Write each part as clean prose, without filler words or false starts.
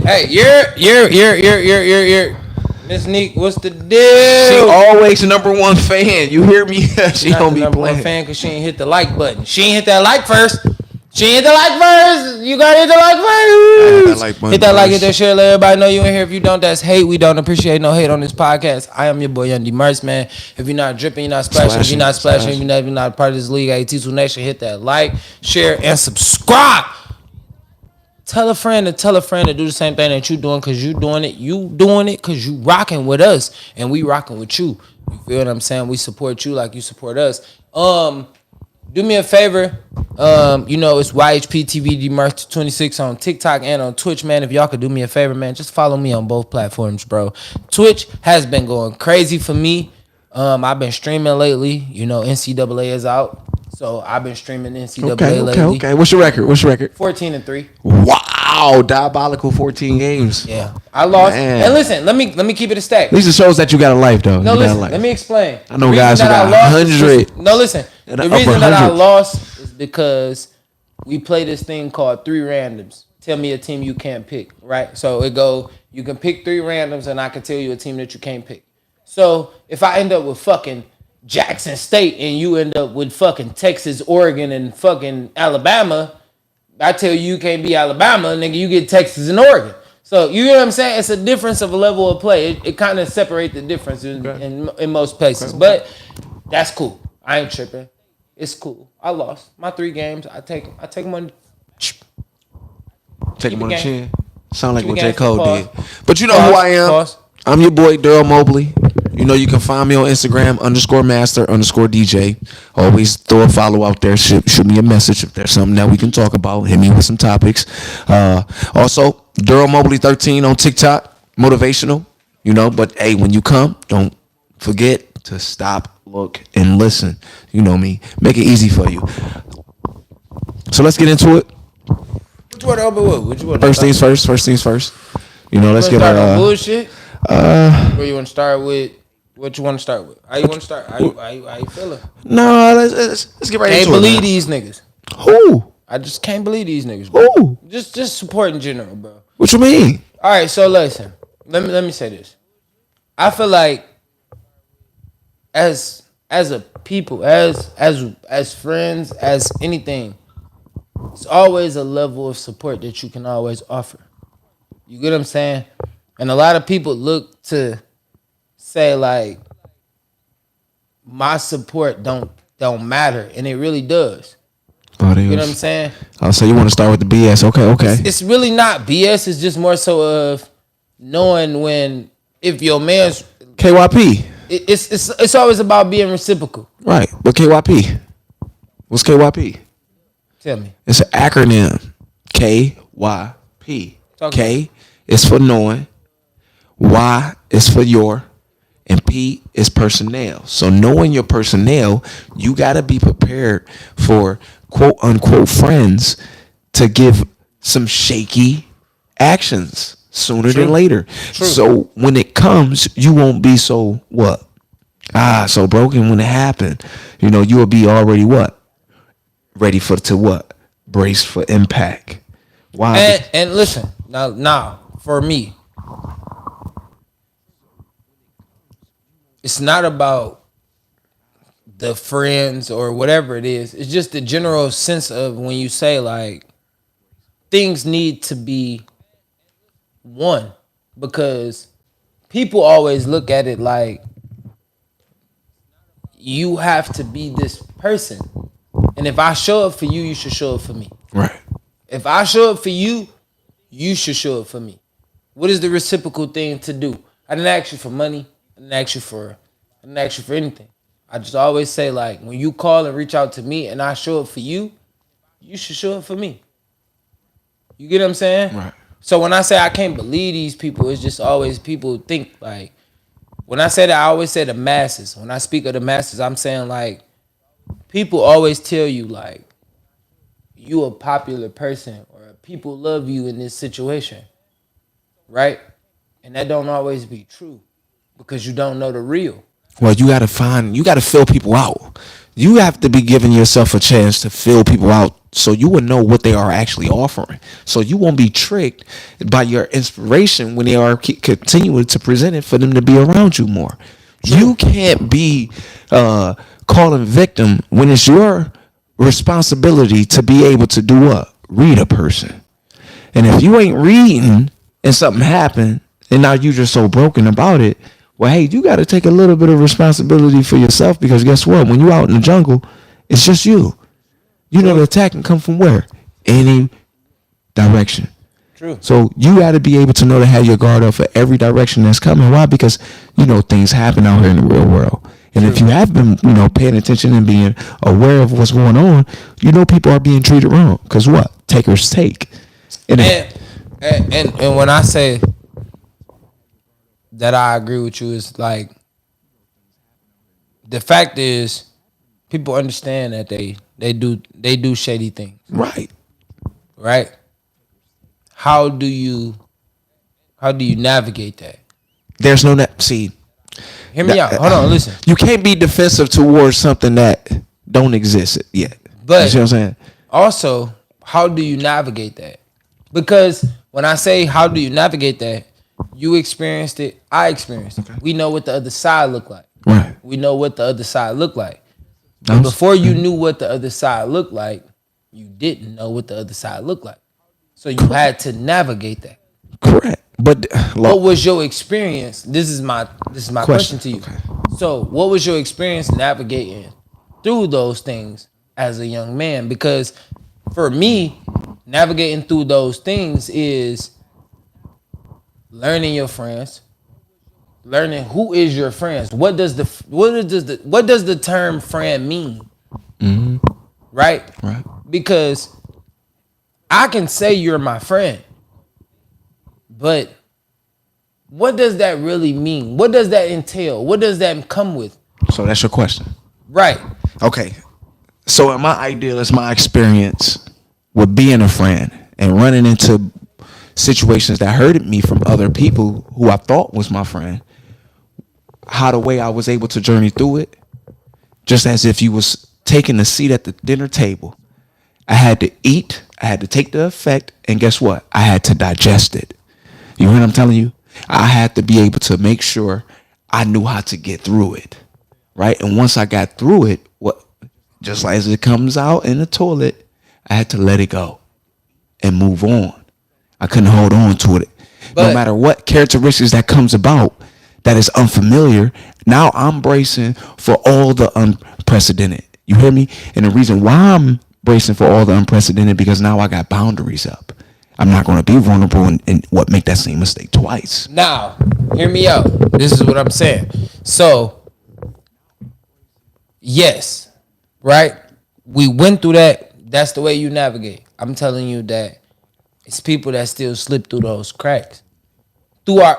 Hey, you're. Miss Neek, what's the deal? She always #1 fan. You hear me? She not don't the be number playing. one fan because she ain't hit the like button. She ain't hit that like first. She ain't hit the like first. You gotta hit the like first. Hit that like, hit that share, let everybody know you in here. If you don't, that's hate. We don't appreciate no hate on this podcast. I am your boy, Dmarks, man. If you're not dripping, you're not splashing. If you're not splashing, if you're not a part of this league, AT2 Nation, hit that like, share, and subscribe. Tell a friend to do the same thing that you doing because you doing it. You doing it because you rocking with us and we rocking with you. You feel what I'm saying? We support you like you support us. Do me a favor. It's YhptvDmarks226 on TikTok and on Twitch, man. If y'all could do me a favor, man, just follow me on both platforms, bro. Twitch has been going crazy for me. I've been streaming lately. NCAA is out. So I've been streaming NCAA lately. Okay. What's your record? 14-3. Wow, diabolical 14 games. Yeah, I lost. Man. And listen, let me keep it a stack. At least it shows that you got a life, though. No, listen, let me explain. I know guys who got 100. No, listen. The reason that I lost is because we play this thing called 3 randoms. Tell me a team you can't pick, right? So you can pick 3 randoms, and I can tell you a team that you can't pick. So if I end up with fucking Jackson State and you end up with fucking Texas, Oregon, and fucking Alabama, I tell you can't be Alabama, nigga, you get Texas and Oregon. So you know what I'm saying? It's a difference of a level of play. It kind of separates the difference in most places. But that's cool. I ain't tripping. It's cool. I lost my 3 games. I take them on. Take them on the chin. Sound like what J. Cole did. But you know who I am. Pause. I'm your boy, Daryl Mobley. You can find me on Instagram, _master_DJ. Always throw a follow out there. Shoot me a message if there's something that we can talk about. Hit me with some topics. Also, Daryl Mobley 13 on TikTok. Motivational. But hey, when you come, don't forget to stop, look, and listen. You know me. Make it easy for you. So let's get into it. What you want to open with? First things first. Let's get our bullshit. Where you want to start with? What you want to start with? How you want to start? How you feeling? No, let's get right into it. Can't believe these niggas. Who? I just can't believe these niggas, bro. Who? Just support in general, bro. What you mean? All right, so listen. Let me say this. I feel like as a people, as friends, as anything, it's always a level of support that you can always offer. You get what I'm saying? And a lot of people look to say like my support don't matter, and it really does. You know what I'm saying? Oh, so you want to start with the BS? Okay. It's really not BS. It's just more so of knowing if your man's KYP. It's always about being reciprocal. Right, but KYP. What's KYP? Tell me. It's an acronym. KYP. K is for knowing. Y is for your. And P is personnel. So knowing your personnel, you got to be prepared for quote unquote friends to give some shaky actions sooner than later. True. So when it comes, you won't be so what? So broken when it happened. You will be already what? Ready to what? Brace for impact. Why? And listen, now for me, it's not about the friends or whatever it is. It's just the general sense of when you say like things need to be one, because people always look at it like you have to be this person. And if I show up for you, you should show up for me. Right. If I show up for you, you should show up for me. What is the reciprocal thing to do? I didn't ask you for money. I didn't ask you for anything. I just always say, like, when you call and reach out to me and I show up for you, you should show up for me. You get what I'm saying? Right. So when I say I can't believe these people, it's just always people think, like, when I say that, I always say the masses. When I speak of the masses, I'm saying, like, people always tell you, like, you a popular person or people love you in this situation, right? And that don't always be true because you don't know the real. Well, you got to fill people out. You have to be giving yourself a chance to fill people out So you will know what they are actually offering. So you won't be tricked by your inspiration when they are continuing to present it for them to be around you more. You can't be calling victim when it's your responsibility to be able to do what? Read a person. And if you ain't reading and something happened and now you just so broken about it, well, hey, you got to take a little bit of responsibility for yourself, because guess what? When you out in the jungle, it's just you. You know the attack can come from where? Any direction. True. So you got to be able to know to have your guard up for every direction that's coming. Why? Because, things happen out here in the real world. And if you have been, paying attention and being aware of what's going on, people are being treated wrong. Because what? Takers take. And when I say that I agree with you, is like, the fact is, people understand that they do shady things. Right. How do you navigate that? There's no see. Hear me out. Hold on, listen. You can't be defensive towards something that don't exist yet. But you see what I'm saying? Also, how do you navigate that? Because when I say how do you navigate that, you experienced it, I experienced it. We know what the other side looked like. Right. We know what the other side looked like. But before you knew what the other side looked like, you didn't know what the other side looked like. So you had to navigate that. Correct. But what was your experience? This is my question to you. Okay. So what was your experience navigating through those things as a young man? Because for me, navigating through those things is learning your friends, learning who is your friends. What does the term friend mean? Mm-hmm. Right? Right. Because I can say you're my friend, but what does that really mean? What does that entail? What does that come with? So that's your question. Right. Okay. So in my ideal, it's my experience with being a friend and running into situations that hurted me from other people who I thought was my friend. How the way I was able to journey through it, just as if you was taking a seat at the dinner table. I had to eat, I had to take the effect, and guess what? I had to digest it. You hear what I'm telling you? I had to be able to make sure I knew how to get through it, right? And once I got through it, just like as it comes out in the toilet, I had to let it go and move on. I couldn't hold on to it. No matter what characteristics that comes about that is unfamiliar, now I'm bracing for all the unprecedented. You hear me? And the reason why I'm bracing for all the unprecedented, because now I got boundaries up. I'm not going to be vulnerable and what make that same mistake twice. Now, hear me out. This is what I'm saying. So, yes, right? We went through that. That's the way you navigate. I'm telling you that it's people that still slip through those cracks. Through our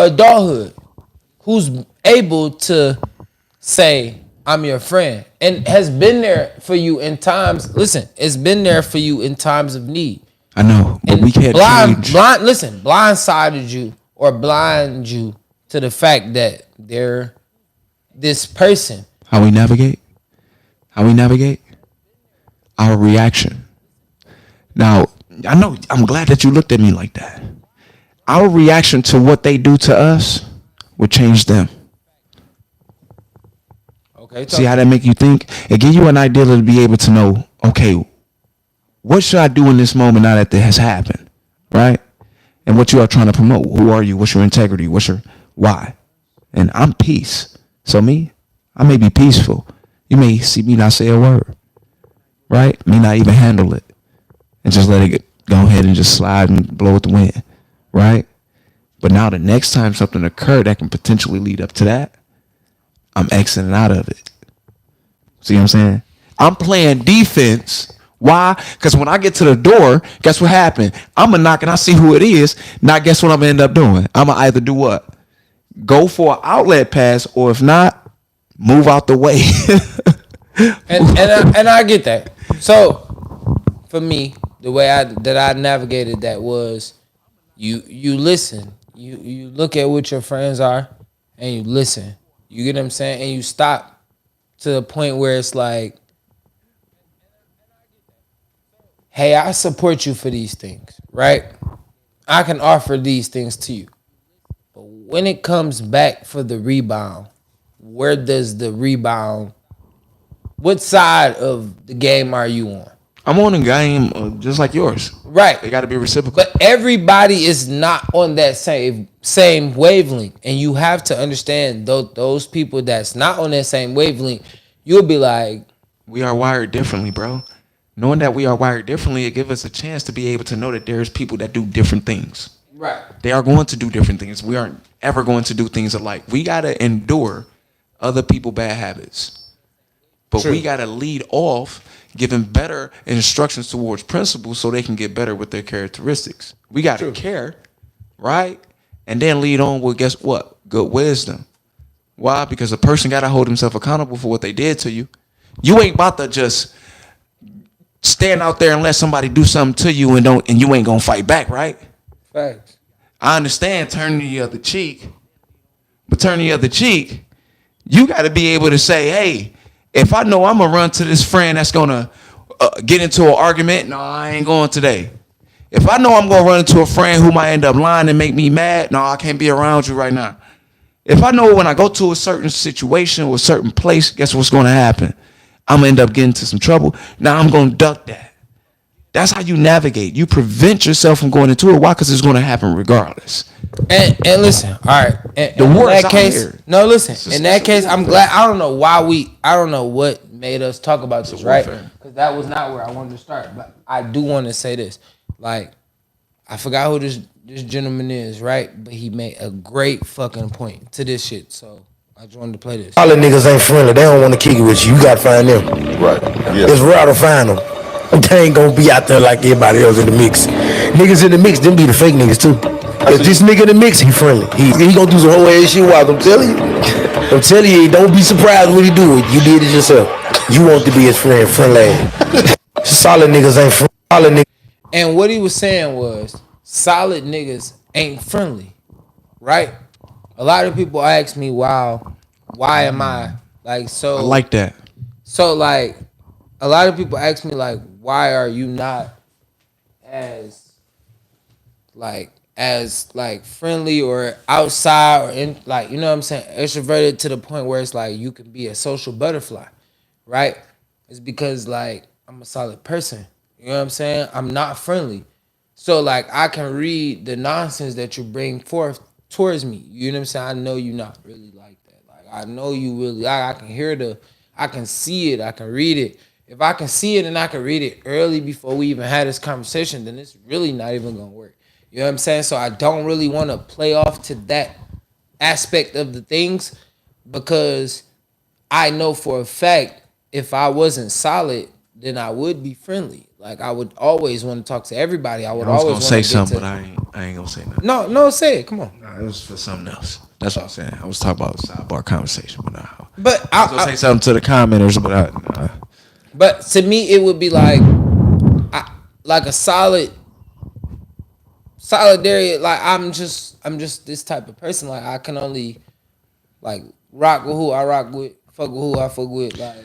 adulthood, who's able to say, I'm your friend, and has been there for you in times. Listen, it's been there for you in times of need. I know, but we can't change. Blindsided you or blind you to the fact that they're this person. How we navigate? Our reaction. Now, I know, I'm glad that you looked at me like that. Our reaction to what they do to us would change them. Okay. See how that make you think? It give you an idea to be able to know, okay, what should I do in this moment now that this has happened, right? And what you are trying to promote. Who are you? What's your integrity? What's your why? And I'm peace. So I may be peaceful. You may see me not say a word, right? Me not even handle it. And just let it go ahead and just slide and blow with the wind, right? But now the next time something occurred that can potentially lead up to that, I'm exiting out of it. See what I'm saying? I'm playing defense. Why? Because when I get to the door, guess what happened? I'm going to knock and I see who it is. Now guess what I'm going to end up doing? I'm going to either do what? Go for an outlet pass, or if not, move out the way. and I get that. So for me, the way I navigated that was you listen. You look at what your friends are and you listen. You get what I'm saying? And you stop to the point where it's like, hey, I support you for these things, right? I can offer these things to you. But when it comes back for the rebound, where does the rebound, what side of the game are you on? I'm on a game just like yours. Right. They got to be reciprocal. But everybody is not on that same wavelength. And you have to understand those people that's not on that same wavelength, you'll be like, we are wired differently, bro. Knowing that we are wired differently, it gives us a chance to be able to know that there's people that do different things. right. They are going to do different things. We aren't ever going to do things alike. We got to endure other people bad habits. But True. we got to lead off giving better instructions towards principles so they can get better with their characteristics. We got to care, right? And then lead on with, guess what? Good wisdom. Why? Because a person got to hold himself accountable for what they did to you. You ain't about to just stand out there and let somebody do something to you and you ain't gonna fight back, right? Facts. I understand turning the other cheek, but turning the other cheek, you got to be able to say, hey, if I know I'm gonna run to this friend that's gonna get into an argument, no, I ain't going today. If I know I'm gonna run into a friend who might end up lying and make me mad, no, I can't be around you right now. If I know when I go to a certain situation or a certain place, guess what's gonna happen? I'm gonna end up getting into some trouble. Now I'm gonna duck that. That's how you navigate. You prevent yourself from going into it. Why? Because it's gonna happen regardless. And listen, all right. The war is out case, here. no, listen. In that case, I'm glad. I don't know what made us talk about this, right? Because that was not where I wanted to start. But I do want to say this. Like, I forgot who this gentleman is, right? But he made a great fucking point to this shit. So I just wanted to play this. All the niggas ain't friendly. They don't want to kick it with you. You gotta find them. Right. Yeah. It's rare to find them. They ain't gonna be out there like everybody else in the mix. Niggas in the mix, them be the fake niggas too. If this nigga in the mix, he friendly. He gonna do some whole ass shit while I'm telling you. Don't be surprised when he do it. You did it yourself. You want to be his friend, friendly. Solid niggas ain't friendly. Solid niggas. And what he was saying was, solid niggas ain't friendly, right? A lot of people ask me, wow, why am I like so? I like that. So like, a lot of people ask me like, why are you not as friendly or outside or in, like, you know what I'm saying, extroverted to the point where it's like you can be a social butterfly, right? It's because like I'm a solid person. You know what I'm saying? I'm not friendly. So like I can read the nonsense that you bring forth towards me. You know what I'm saying? I know you're not really like that. Like I know you really, I can hear I can see it, I can read it. If I can see it and I can read it early before we even had this conversation, then it's really not even gonna work. You know what I'm saying? So I don't really want to play off to that aspect of the things because I know for a fact if I wasn't solid, then I would be friendly. Like I would always want to talk to everybody. I was always gonna say something, but I ain't gonna say nothing. No, say it. Come on. Nah, it was for something else. That's what I'm saying. I was talking about a sidebar conversation, but nah. But I was gonna say something to the commenters, but But to me, it would be like a solidarity. Like I'm just this type of person. Like I can only like rock with who I rock with, fuck with who I fuck with. Like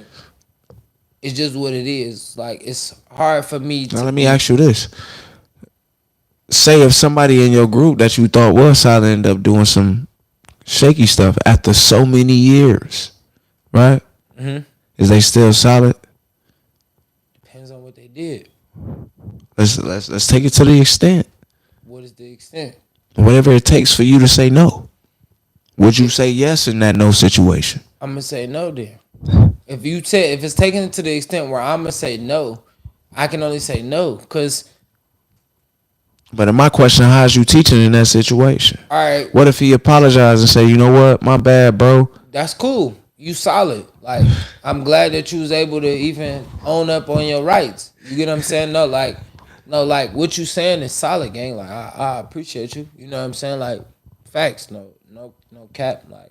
it's just what it is. Like it's hard for me. Now let me ask you this: say if somebody in your group that you thought was solid ended up doing some shaky stuff after so many years, right? Mm-hmm. Is they still solid? Depends on what they did. Let's take it to the extent. What is the extent? Whatever it takes for you to say no. Would you say yes in that no situation? I'm gonna say no then. If it's taken it to the extent where I'm gonna say no, I can only say no because. But in my question, how's you teaching in that situation? All right. What if he apologized and say, you know what, my bad, bro? That's cool. You solid. Like I'm glad that you was able to even own up on your rights. You get what I'm saying? No, like what you saying is solid, gang. Like I appreciate you. You know what I'm saying? Like facts. No cap. Like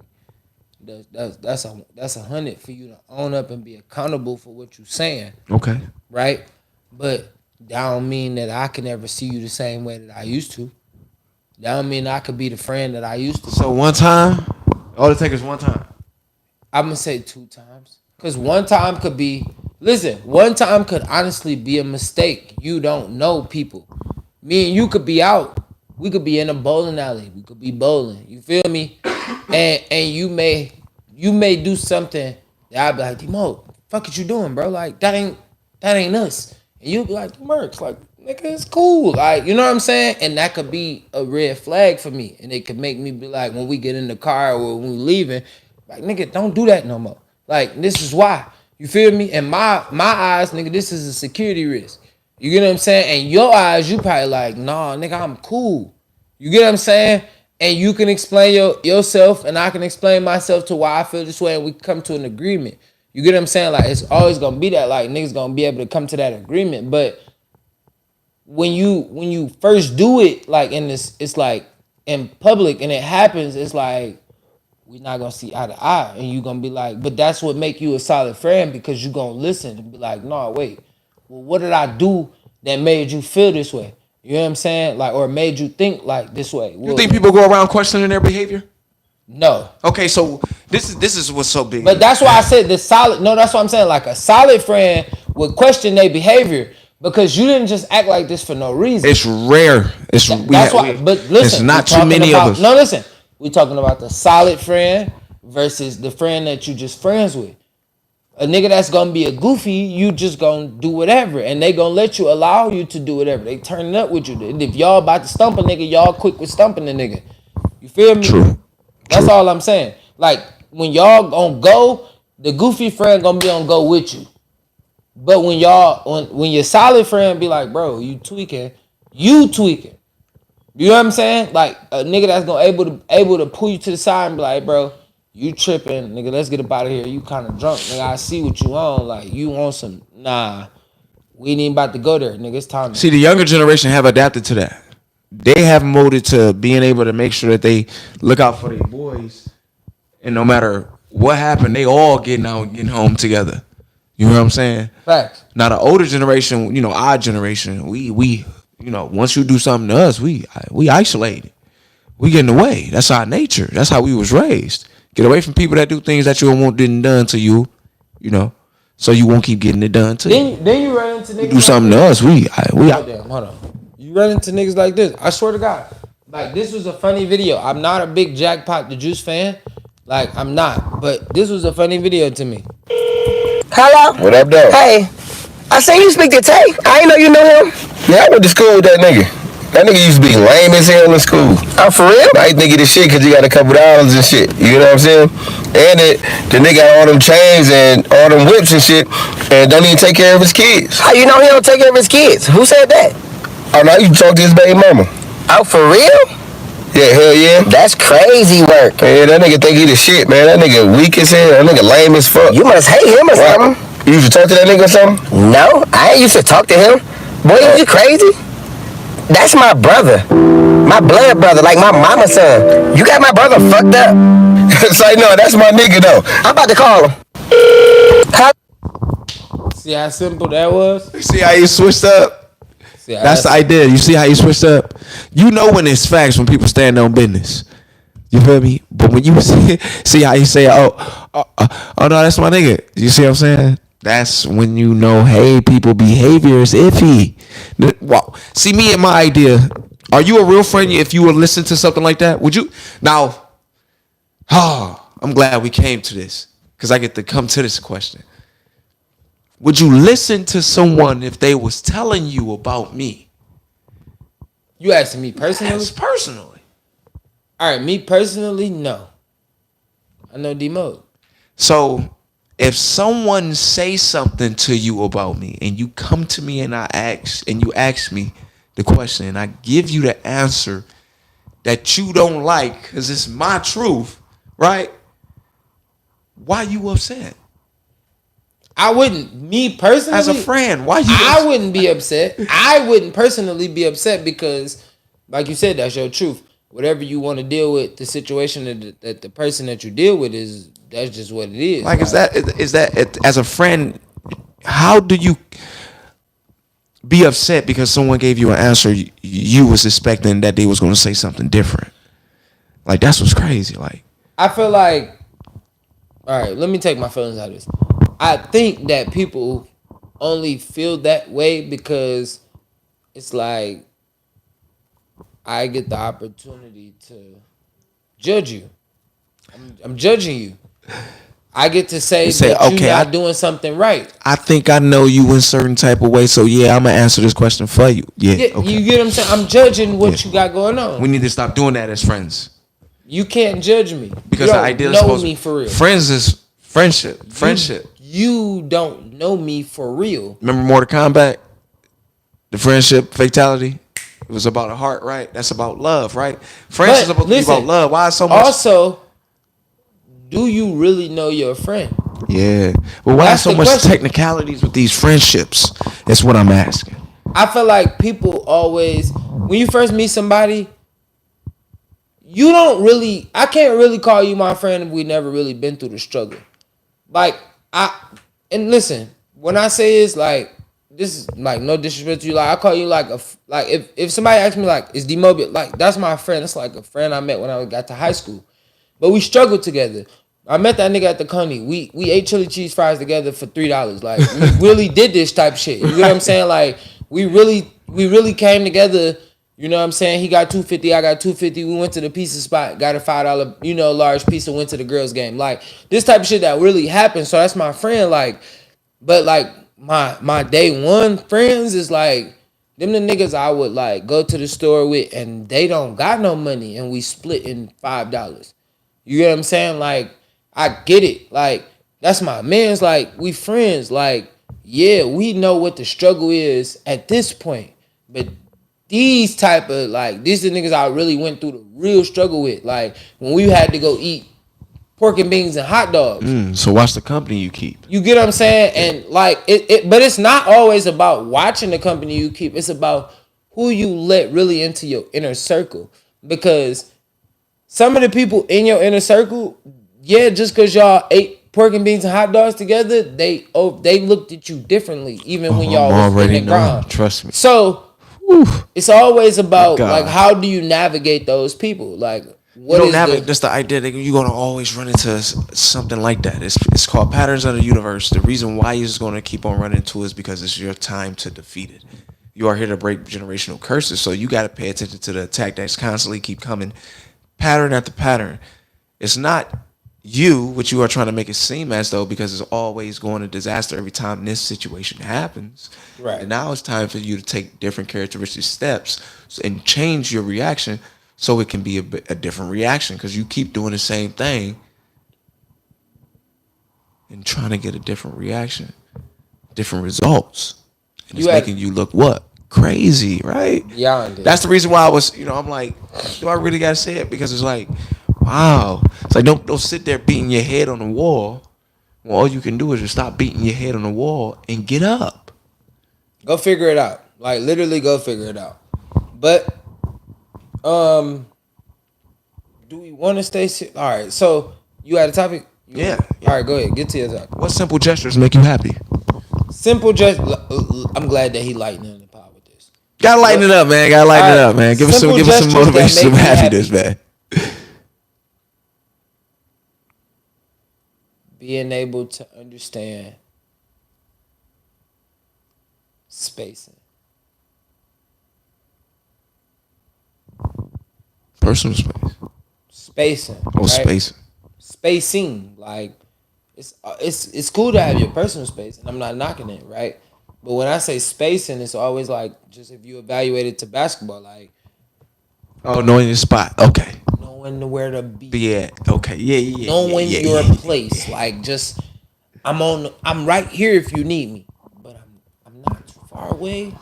that's 100 for you to own up and be accountable for what you saying. Okay. Right? But that don't mean that I can ever see you the same way that I used to. That don't mean I could be the friend that I used to. So one time, all it takes is one time. I'm gonna say 2 times. Cause one time could be, Listen, one time could honestly be a mistake. You don't know people. Me and you could be out. We could be in a bowling alley. We could be bowling. You feel me? And you may do something that I'd be like, Dmo, fuck what you doing, bro? Like that ain't us. And you'll be like, Dmarks, like, nigga, it's cool. Like, you know what I'm saying? And that could be a red flag for me. And it could make me be like, when we get in the car or when we leaving, like, nigga, don't do that no more. Like, this is why. You feel me? In my eyes, nigga, this is a security risk. You get what I'm saying? And your eyes, you probably like, nah, nigga, I'm cool. You get what I'm saying? And you can explain yourself, and I can explain myself to why I feel this way, and we come to an agreement. You get what I'm saying? Like, it's always gonna be that, like, niggas gonna be able to come to that agreement. But when you first do it, like, in this, it's like in public, and it happens, it's like, we're not gonna see eye to eye, and you gonna be like, but that's what make you a solid friend, because you gonna listen and be like, no, wait, well, what did I do that made you feel this way? You know what I'm saying? Like, or made you think like this way. You think people go around questioning their behavior? No. Okay, so this is what's so big. But that's why I said the solid. No, that's what I'm saying. Like, a solid friend would question their behavior because you didn't just act like this for no reason. It's rare. But listen, it's not too many of us. No, listen. We're talking about the solid friend versus the friend that you just friends with. A nigga that's gonna be a goofy, you just gonna do whatever, and they gonna let you, allow you to do whatever. They turning up with you. If y'all about to stump a nigga, y'all quick with stumping the nigga. You feel me? True. That's all I'm saying. Like, when y'all gonna go, the goofy friend gonna be on go with you. But when your solid friend be like, bro, you tweaking. You know what I'm saying? Like, a nigga that's gonna able to pull you to the side and be like, bro, you tripping, nigga, let's get up out of here. You kind of drunk, nigga. I see what you on. Like, you want some, nah, we ain't even about to go there, nigga. It's time. See, the younger generation have adapted to that. They have molded to being able to make sure that they look out for their boys. And no matter what happened, they all getting out and getting home together. You know what I'm saying? Facts. Now, the older generation, our generation, we once you do something to us, we isolated. We getting away. That's our nature. That's how we was raised. Get away from people that do things that you don't want done to you, so you won't keep getting it done to you. Then you run into niggas. You do something to us, we damn, hold on. You run into niggas like this. I swear to God. Like, this was a funny video. I'm not a big Jackpot the Juice fan. Like, I'm not. But this was a funny video to me. Hello? What up, though? Hey, I seen you speak to Tay. I ain't know you knew him. Yeah, I went to school with that nigga. That nigga used to be lame as hell in school. Oh, for real? Now he think he the shit because he got a couple dollars and shit. You know what I'm saying? And the nigga got all them chains and all them whips and shit and don't even take care of his kids. How you know he don't take care of his kids? Who said that? Oh, now you talk to his baby mama. Oh, for real? Yeah, hell yeah. That's crazy work. Yeah, that nigga think he the shit, man. That nigga weak as hell. That nigga lame as fuck. You must hate him or something. You used to talk to that nigga or something? No, I ain't used to talk to him. Boy, you crazy? That's my brother. My blood brother, like my mama's son. You got my brother fucked up. It's like, no, that's my nigga, though. I'm about to call him. See how simple that was? See how you switched up? That's the idea. You see how you switched up? You know when it's facts when people stand on business. You feel me? But when you see how you say, oh no, that's my nigga. You see what I'm saying? That's when you know, hey, people behavior is iffy. Wow. See, me and my idea. Are you a real friend if you would listen to something like that? Would you? Now, I'm glad we came to this because I get to come to this question. Would you listen to someone if they was telling you about me? You asking me personally? Yes, personally. All right, me personally, no. I know D-Mode. So, if someone say something to you about me and you come to me and you ask me the question and I give you the answer that you don't like because it's my truth, right? Why you upset? I wouldn't, me personally. As a friend, why you I wouldn't be upset. I wouldn't personally be upset because, like you said, that's your truth. Whatever you want to deal with, the situation that the person that you deal with that's just what it is. Like, is that as a friend, how do you be upset because someone gave you an answer you was expecting that they was going to say something different? Like, that's what's crazy. Like, I feel like, all right, let me take my feelings out of this. I think that people only feel that way because it's like I get the opportunity to judge you. I'm judging you. I get to say that okay, you're not doing something right. I think I know you in certain type of way, so yeah, I'm gonna answer this question for you. Yeah, okay. You get what I'm saying? I'm judging what you got going on. We need to stop doing that as friends. You can't judge me because you the idea is know me for real. Friends is friendship. Friendship. You don't know me for real. Remember Mortal Kombat? The friendship fatality. It was about a heart, right? That's about love, right? Friends is supposed to be about love. Why so much? Also, do you really know your friend? Yeah. But why so much technicalities with these friendships? That's what I'm asking. I feel like people always, when you first meet somebody, you don't really, I can't really call you my friend if we never really been through the struggle. Like, and listen, when I say it's like, this is like no disrespect to you. Like I call you like if somebody asks me like is D-Mobile, like that's my friend. It's like a friend I met when I got to high school, but we struggled together. I met that nigga at the Coney. We ate chili cheese fries together for $3. Like we really did this type shit. You know what I'm saying? Like we really came together. You know what I'm saying? He got $2.50, I got $2.50. We went to the pizza spot, got a $5 large pizza, went to the girls game. Like this type of shit that really happened. So that's my friend. Like, but like. My day one friends is like them the niggas I would like go to the store with and they don't got no money and we split in $5. You get what I'm saying? Like I get it. Like that's my man's like we friends. Like yeah, we know what the struggle is at this point. But these type of like these are the niggas I really went through the real struggle with. Like when we had to go eat pork and beans and hot dogs. So watch the company you keep. You get what I'm saying? And like it but it's not always about watching the company you keep. It's about who you let really into your inner circle. Because some of the people in your inner circle, yeah, just because y'all ate pork and beans and hot dogs together, they looked at you differently, even when y'all was in the ground. Trust me. So it's always about like how do you navigate those people? Like just the idea that you're gonna always run into something like that. It's called patterns of the universe. The reason why you're just gonna keep on running into it is because it's your time to defeat it. You are here to break generational curses, so you gotta pay attention to the attack that's constantly keep coming, pattern after pattern. It's not you, what you are trying to make it seem as though, because it's always going to disaster every time this situation happens. Right. And now it's time for you to take different characteristic steps and change your reaction. So it can be a different reaction because you keep doing the same thing and trying to get a different reaction, different results. And it's making you look what? Crazy, right? Yeah. That's the reason why I was, I'm like, do I really got to say it? Because it's like, wow. It's like, don't sit there beating your head on the wall. Well, all you can do is just stop beating your head on the wall and get up. Go figure it out. Like, literally go figure it out. But... do we want to stay? All right. So you had a topic. Yeah. All right. Go ahead. Get to your topic. What simple gestures make you happy? Simple gestures. I'm glad that he lightening the pot with this. Gotta lighten it up, man. Gotta lighten it up, man. Give us some motivation, some happiness, man. Being able to understand spacing. Personal space. Spacing. Oh, right? Spacing. Spacing. Like it's cool to have your personal space, and I'm not knocking it, right? But when I say spacing, it's always like just if you evaluate it to basketball, like knowing your spot. Okay. Knowing where to be. Yeah. Okay. Yeah. Knowing your place. Like just I'm right here if you need me. But I'm not too far away.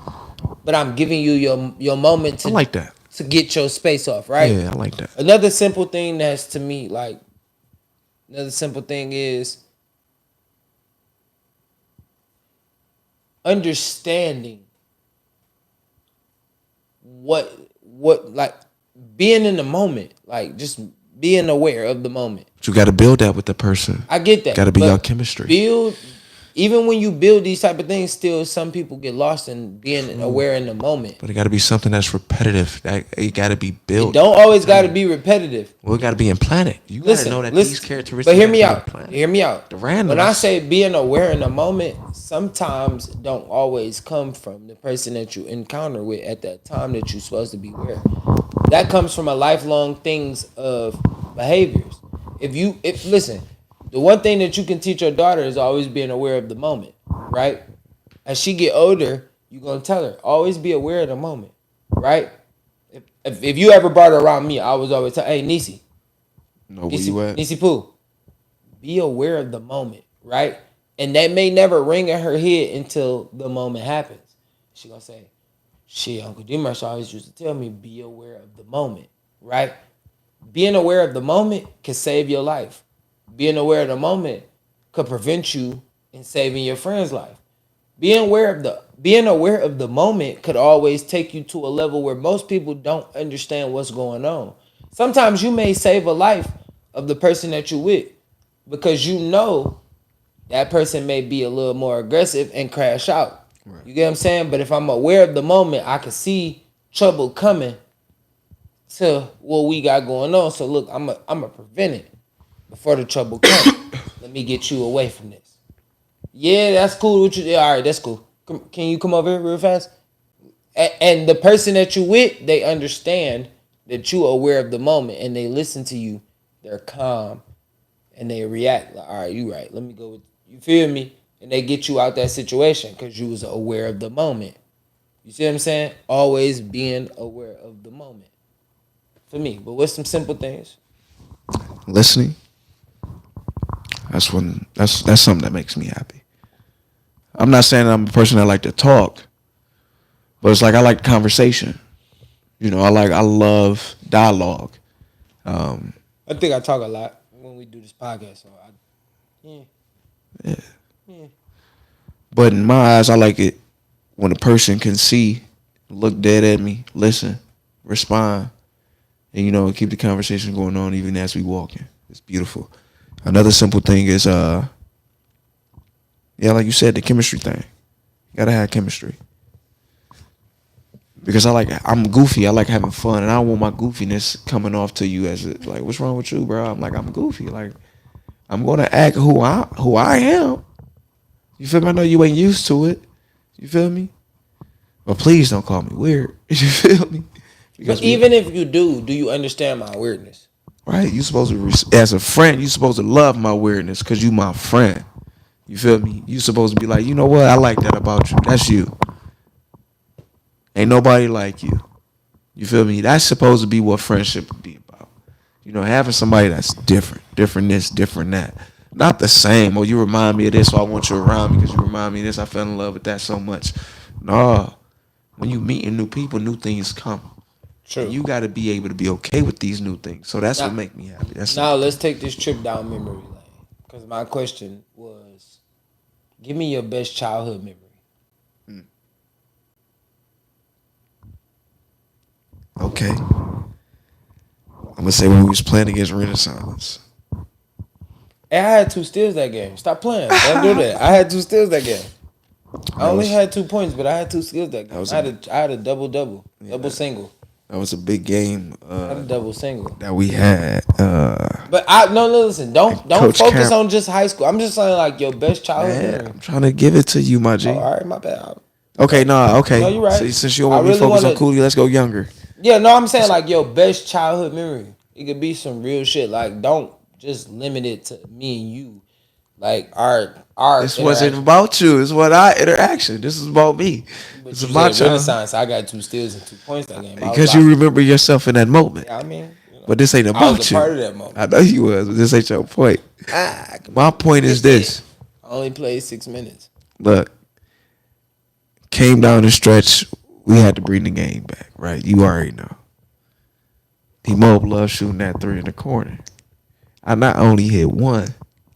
But I'm giving you your moment to I like that. To get your space off, right? Yeah, I like that. Another simple thing that's to me like another simple thing is understanding what like being in the moment, like just being aware of the moment. But you got to build that with the person. I get that. Got to be your chemistry. Even when you build these type of things, still some people get lost in being aware in the moment. But it got to be something that's repetitive. It got to be built. It don't always got to be repetitive. Well, it got to be implanted. You got to know that these characteristics. But hear me out. Hear me out. The random. When I say being aware in the moment, sometimes don't always come from the person that you encounter with at that time that you're supposed to be with. That comes from a lifelong things of behaviors. If listen, the one thing that you can teach your daughter is always being aware of the moment, right? As she get older, you're gonna tell her always be aware of the moment, right? If you ever brought her around me, I was always tell, hey Nisi, know where you at. Nisi Poo, be aware of the moment, right? And that may never ring in her head until the moment happens. She gonna say, shit, Uncle Dmarks always used to tell me, be aware of the moment, right? Being aware of the moment can save your life. Being aware of the moment could prevent you in saving your friend's life. Being aware of the moment could always take you to a level where most people don't understand what's going on. Sometimes you may save a life of the person that you're with because you know that person may be a little more aggressive and crash out. Right. You get what I'm saying? But if I'm aware of the moment, I can see trouble coming to what we got going on. So look, I'm a prevent it before the trouble comes. Let me get you away from this. Yeah, that's cool. All right, that's cool. Can you come over here real fast? And the person that you with, they understand that you are aware of the moment and they listen to you. They're calm and they react like, all right, you right. Let me go with you. Feel me? And they get you out that situation because you was aware of the moment. You see what I'm saying? Always being aware of the moment. For me. But what's some simple things? Listening. That's something that makes me happy. I'm not saying that I'm a person that like to talk, but it's like I like conversation. You know, I love dialogue. I think I talk a lot when we do this podcast. So yeah. But in my eyes, I like it when a person can see, look dead at me, listen, respond, and, you know, keep the conversation going on even as we walking. It's beautiful. Another simple thing is, like you said, the chemistry thing. You gotta have chemistry. Because I'm goofy. I like having fun, and I don't want my goofiness coming off to you as like, what's wrong with you, bro? I'm goofy. Like, I'm gonna act who I am. You feel me? I know you ain't used to it. You feel me? But please don't call me weird. You feel me? Because but even if you do you understand my weirdness? Right. You supposed to, as a friend, you supposed to love my weirdness because you my friend. You feel me? You supposed to be like, you know what? I like that about you. That's you. Ain't nobody like you. You feel me? That's supposed to be what friendship would be about. You know, having somebody that's different this, different that. Not the same. Oh, you remind me of this, so I want you around me because you remind me of this. I fell in love with that so much. No. When you meeting new people, new things come. True. And you got to be able to be okay with these new things. So that's what make me happy. Now let's take this trip down memory lane. Because my question was, give me your best childhood memory. Okay. I'm going to say when we was playing against Renaissance. Hey, I had 2 steals that game. Stop playing. Don't do that. I had 2 steals that game. I only had 2 points, but I had 2 steals that game. I had a double, single. That was a big game. I had a double single that we had. But listen. Don't focus on just high school. I'm just saying like your best childhood memory. I'm trying to give it to you, my G. Oh, all right, my bad. Okay, okay. No, you're right. So, since you don't want me to focus on Cooley, let's go younger. Yeah, no, I'm saying like your best childhood memory. It could be some real shit. Like, don't just limit it to me and you. Like our. This wasn't about you. It's what our interaction. This is about me. But it's about Renaissance. I got 2 steals and 2 points that game. Because you remember yourself in that moment. Yeah, I mean, you know, but this ain't about you. I was a part of that moment. I know you was, but this ain't your point. My point is this. I only played 6 minutes. Look, came down the stretch. We had to bring the game back, right? You already know. T-Mobile loves shooting that 3 in the corner. I not only hit 1,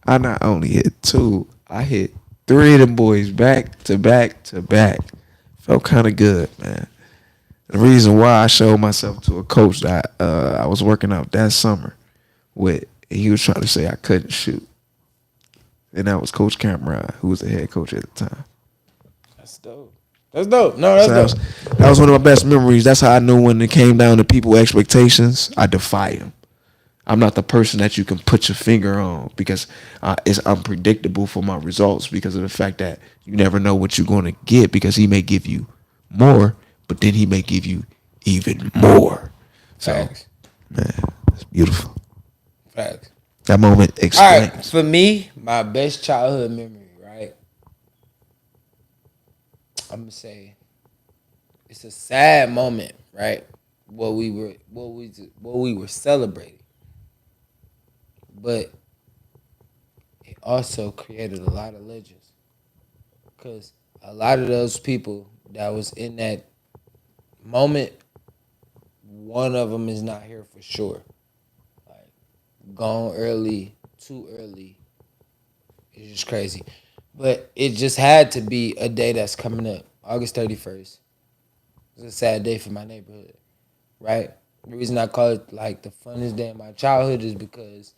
I not only hit 2, I hit 3 of them boys back to back to back. Felt kind of good, man. The reason why I showed myself to a coach that I was working out that summer with, and he was trying to say I couldn't shoot. And that was Coach Cameron, who was the head coach at the time. That's dope. That's dope. No, that's dope. That was one of my best memories. That's how I knew when it came down to people's expectations, I defy them. I'm not the person that you can put your finger on because it's unpredictable for my results because of the fact that you never know what you're going to get because he may give you more, but then he may give you even more. So, Facts. man, it's beautiful. Facts. That moment explains. All right, for me, my best childhood memory, right? I'm gonna say it's a sad moment, right? What we were celebrating, but it also created a lot of legends, because a lot of those people that was in that moment, one of them is not here for sure. Like, gone early, too early. It's just crazy. But it just had to be a day that's coming up, August 31st. It's a sad day for my neighborhood, right? The reason I call it like the funnest day of my childhood is because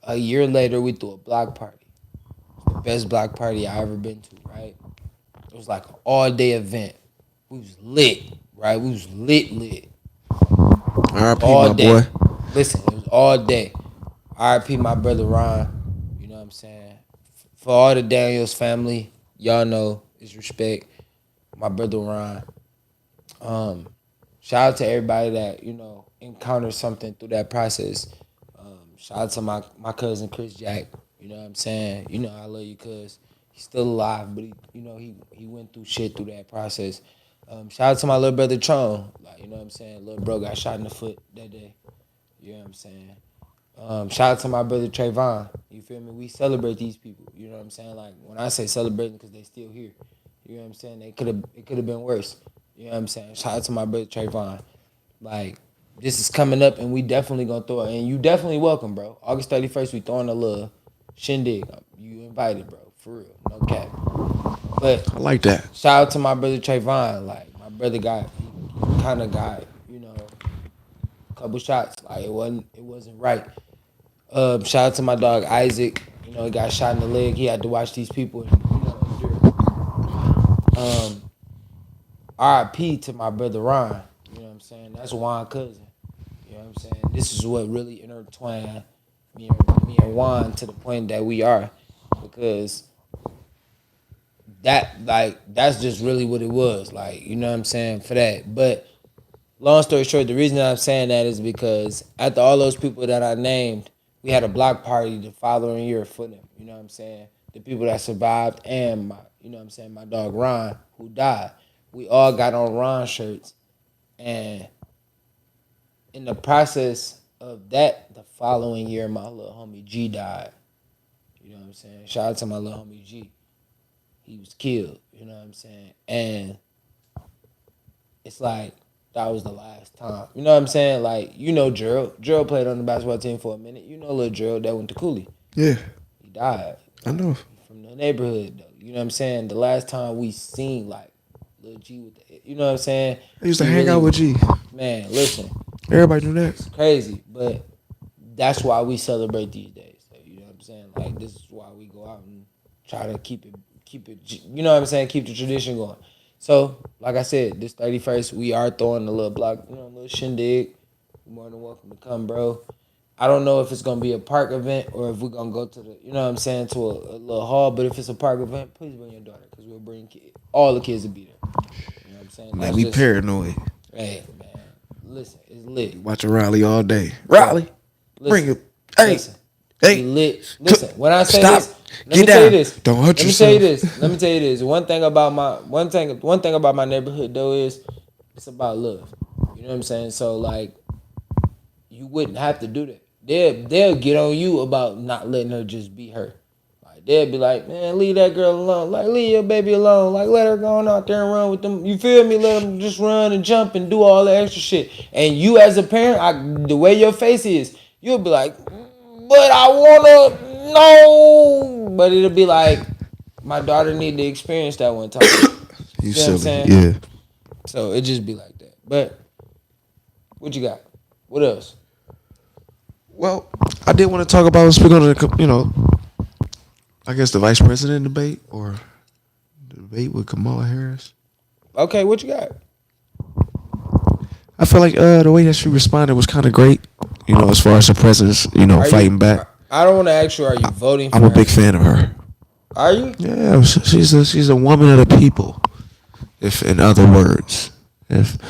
a year later we threw a block party. The best block party I ever been to, right? It was like an all-day event. We was lit, right? We was lit. R.I.P. All my day. boy. Listen, it was all day. R.I.P. my brother Ron. You know what I'm saying? For all the Daniels family, y'all know it's respect. My brother Ron. Shout out to everybody that, encountered something through that process. Shout out to my cousin Chris Jack. You know what I'm saying? You know I love you, cuz. He's still alive, but he went through shit through that process. Shout out to my little brother Tron. Like, you know what I'm saying? Little bro got shot in the foot that day. You know what I'm saying? Shout out to my brother Trayvon. You feel me? We celebrate these people. You know what I'm saying? Like, when I say celebrating, because they still here. You know what I'm saying? It could have been worse. You know what I'm saying? Shout out to my brother Trayvon. Like, this is coming up, and we definitely gonna throw it. And you definitely welcome, bro. August 31st, we throwing a little shindig. You invited, bro. For real. No cap. But I like that. shout out to my brother Trayvon. Like, my brother he kind of got, a couple shots. Like, it wasn't right. Shout out to my dog Isaac. He got shot in the leg. He had to watch these people, endure. R.I.P. to my brother Ron. You know what I'm saying? That's Juan's cousin. You know what I'm saying? This is what really intertwined me and Juan to the point that we are. Because that's just really what it was. Like, you know what I'm saying? For that. But long story short, the reason that I'm saying that is because after all those people that I named, we had a block party the following year for them. You know what I'm saying? The people that survived and my dog Ron, who died. We all got on Ron shirts. And in the process of that, the following year, my little homie G died. You know what I'm saying? Shout out to my little homie G. He was killed. You know what I'm saying? And it's like, that was the last time. You know what I'm saying? Like, Gerald. Gerald played on the basketball team for a minute. Little Gerald that went to Cooley. Yeah. He died. I know. From the neighborhood, though. You know what I'm saying? The last time we seen, like, Lil G with you know what I'm saying? I used to hang out with G. Man, listen. Everybody knew that. It's crazy, but that's why we celebrate these days. So, you know what I'm saying? Like, this is why we go out and try to keep it, you know what I'm saying? Keep the tradition going. So, like I said, this 31st, we are throwing a little block, a little shindig. You're more than welcome to come, bro. I don't know if it's going to be a park event or if we're going to go to the, you know what I'm saying, to a little hall. But if it's a park event, please bring your daughter, because we'll bring kids. All the kids will be there. You know what I'm saying? Man, we paranoid. Hey, man. Listen, it's lit. Watching Riley all day. Riley, bring it. Hey, listen, hey. Lit. Listen, when I say Stop. this, let me Get tell you down. this. Don't hurt yourself. Let me tell you this. One thing about my neighborhood though is it's about love. You know what I'm saying? So like, you wouldn't have to do that. They'll get on you about not letting her just be her. Like, they'll be like, man, leave that girl alone. Like, leave your baby alone. Like, let her go on out there and run with them. You feel me? Let them just run and jump and do all the extra shit. And you as a parent, the way your face is, you'll be like, but I wanna no. But it'll be like, my daughter need to experience that one time. You know what I'm silly. saying? Yeah. So it just be like that. But what you got? What else? Well, I did want to talk about, speak on the, I guess the vice president debate or the debate with Kamala Harris. Okay, what you got? I feel like the way that she responded was kind of great. as far as the president's, fighting back. I don't want to ask you, are you voting for I'm her? a big fan of her. Are you? Yeah, she's a woman of the people. If in other words,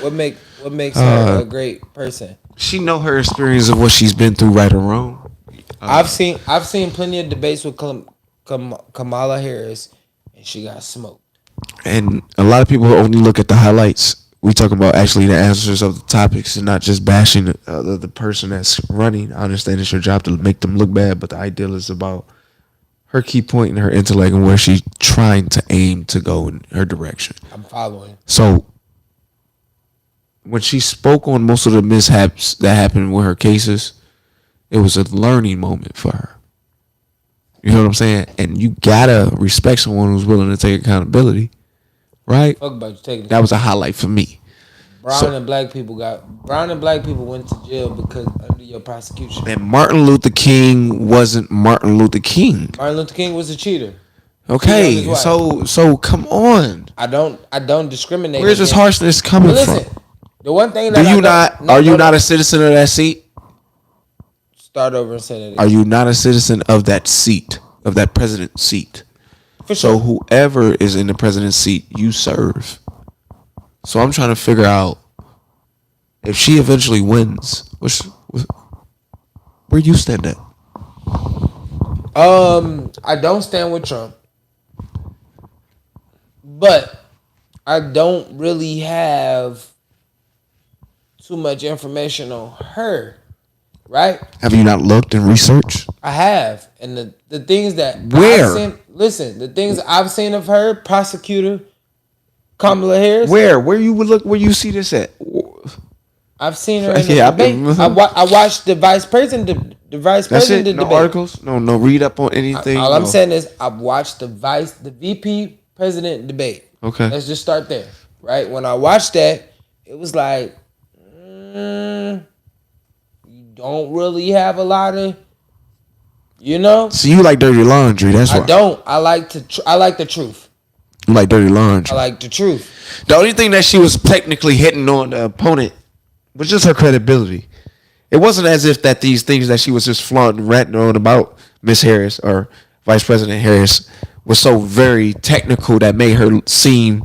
what makes her a great person? She know her experience of what she's been through, right or wrong. I've seen plenty of debates with Kamala Harris, and she got smoked. And a lot of people only look at the highlights. We talk about actually the answers of the topics and not just bashing the person that's running. I understand it's your job to make them look bad, but the ideal is about her key point and her intellect and where she's trying to aim to go in her direction. I'm following. So when she spoke on most of the mishaps that happened with her cases, it was a learning moment for her. You know what I'm saying? And you gotta respect someone who's willing to take accountability, right? Fuck about you taking. That was a highlight for me. Brown and black people went to jail because under your prosecution. And Martin Luther King wasn't Martin Luther King. Martin Luther King was a cheater. Okay, so come on. I don't discriminate. Where's this harshness coming from? The one thing that are you not a citizen of that seat? Start over and say that. Are you not a citizen of that seat, of that president's seat? For sure. So whoever is in the president's seat, you serve. So I'm trying to figure out if she eventually wins, where you stand at? I don't stand with Trump, but I don't really have too much information on her. Right? Have you not looked and researched? I have, and the things that where? The things I've seen of her, prosecutor Kamala Harris. Where you would look? Where you see this at? I've seen her in the debate. I watched the vice president. The vice president no debate. Articles. No. Read up on anything. All I'm saying is I've watched the VP president debate. Okay. Let's just start there. Right. When I watched that, it was like. Don't really have a lot of, So you like dirty laundry? That's why. I don't. I like the truth. You like dirty laundry? I like the truth. The only thing that she was technically hitting on the opponent was just her credibility. It wasn't as if that these things that she was just flaunting, ranting on about Miss Harris or Vice President Harris was so very technical that made her seem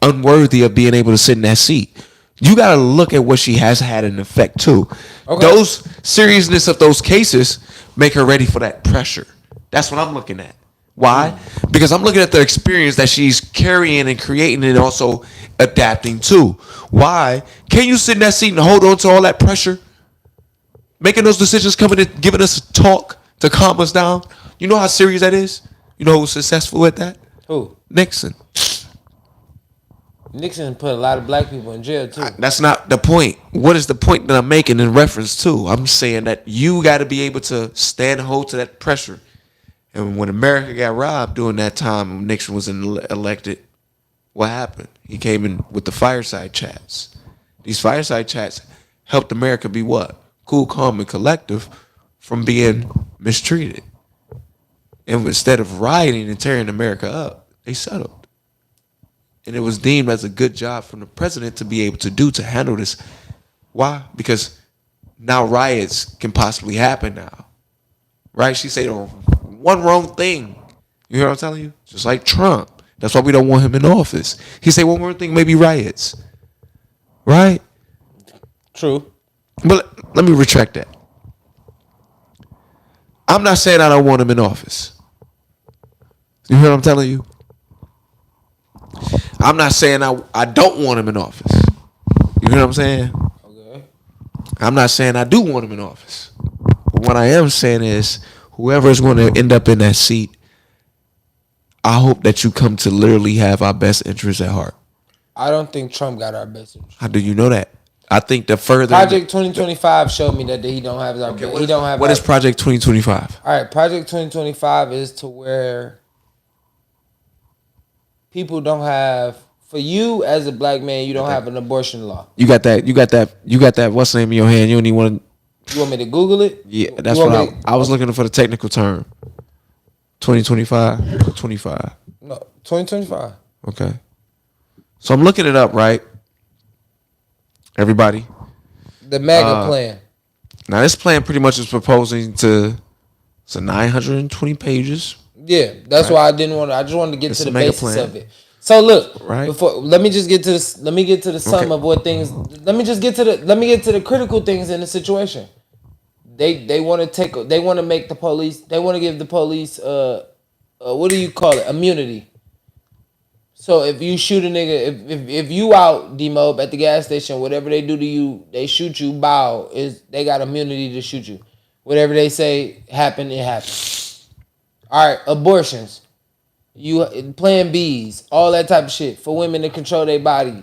unworthy of being able to sit in that seat. You got to look at what she has had an effect too. Okay. Those seriousness of those cases make her ready for that pressure. That's what I'm looking at. Why? Because I'm looking at the experience that she's carrying and creating and also adapting to. Why? Can you sit in that seat and hold on to all that pressure? Making those decisions, coming and giving us a talk to calm us down. You know how serious that is? You know who's successful at that? Who? Nixon. Nixon put a lot of black people in jail too. That's not the point. What is the point that I'm making in reference to? I'm saying that you got to be able to stand and hold to that pressure. And when America got robbed during that time when Nixon was elected, what happened? He came in with the fireside chats. These fireside chats helped America be what? Cool, calm, and collective from being mistreated. And instead of rioting and tearing America up, they settled. And it was deemed as a good job from the president to be able to handle this. Why? Because now riots can possibly happen now. Right? She said one wrong thing. You hear what I'm telling you? Just like Trump. That's why we don't want him in office. He said one more thing, maybe riots. Right? True. But let me retract that. I'm not saying I don't want him in office. You hear what I'm telling you? I'm not saying I don't want him in office. You know what I'm saying? Okay. I'm not saying I do want him in office. But what I am saying is whoever is going to end up in that seat, I hope that you come to literally have our best interests at heart. I don't think Trump got our best interests. How do you know that? I think the further Project 2025 showed me that he don't have our. Okay, what is Project 2025? All right, Project 2025 is to where people don't have. For you as a black man, you don't have an abortion law. You got that. What's the name in your hand? You don't even want to. You want me to Google it? Yeah, that's what I was looking for the technical term. 2025 or 25? No, 2025. Okay. So I'm looking it up, right? Everybody. The MAGA plan. Now this plan pretty much is proposing to 920 pages. Yeah, that's why I didn't want to. I just wanted to get to the basis of it. So look, let me just get to this. Let me get to the sum of what things. Let me get to the critical things in the situation. They want to They want to make the police. They want to give the police. What do you call it? Immunity. So if you shoot a nigga, if you out D-Mob at the gas station, whatever they do to you, they shoot you. Bow they got immunity to shoot you. Whatever they say happen, it happens. All right, abortions. You Plan Bs, all that type of shit for women to control their body.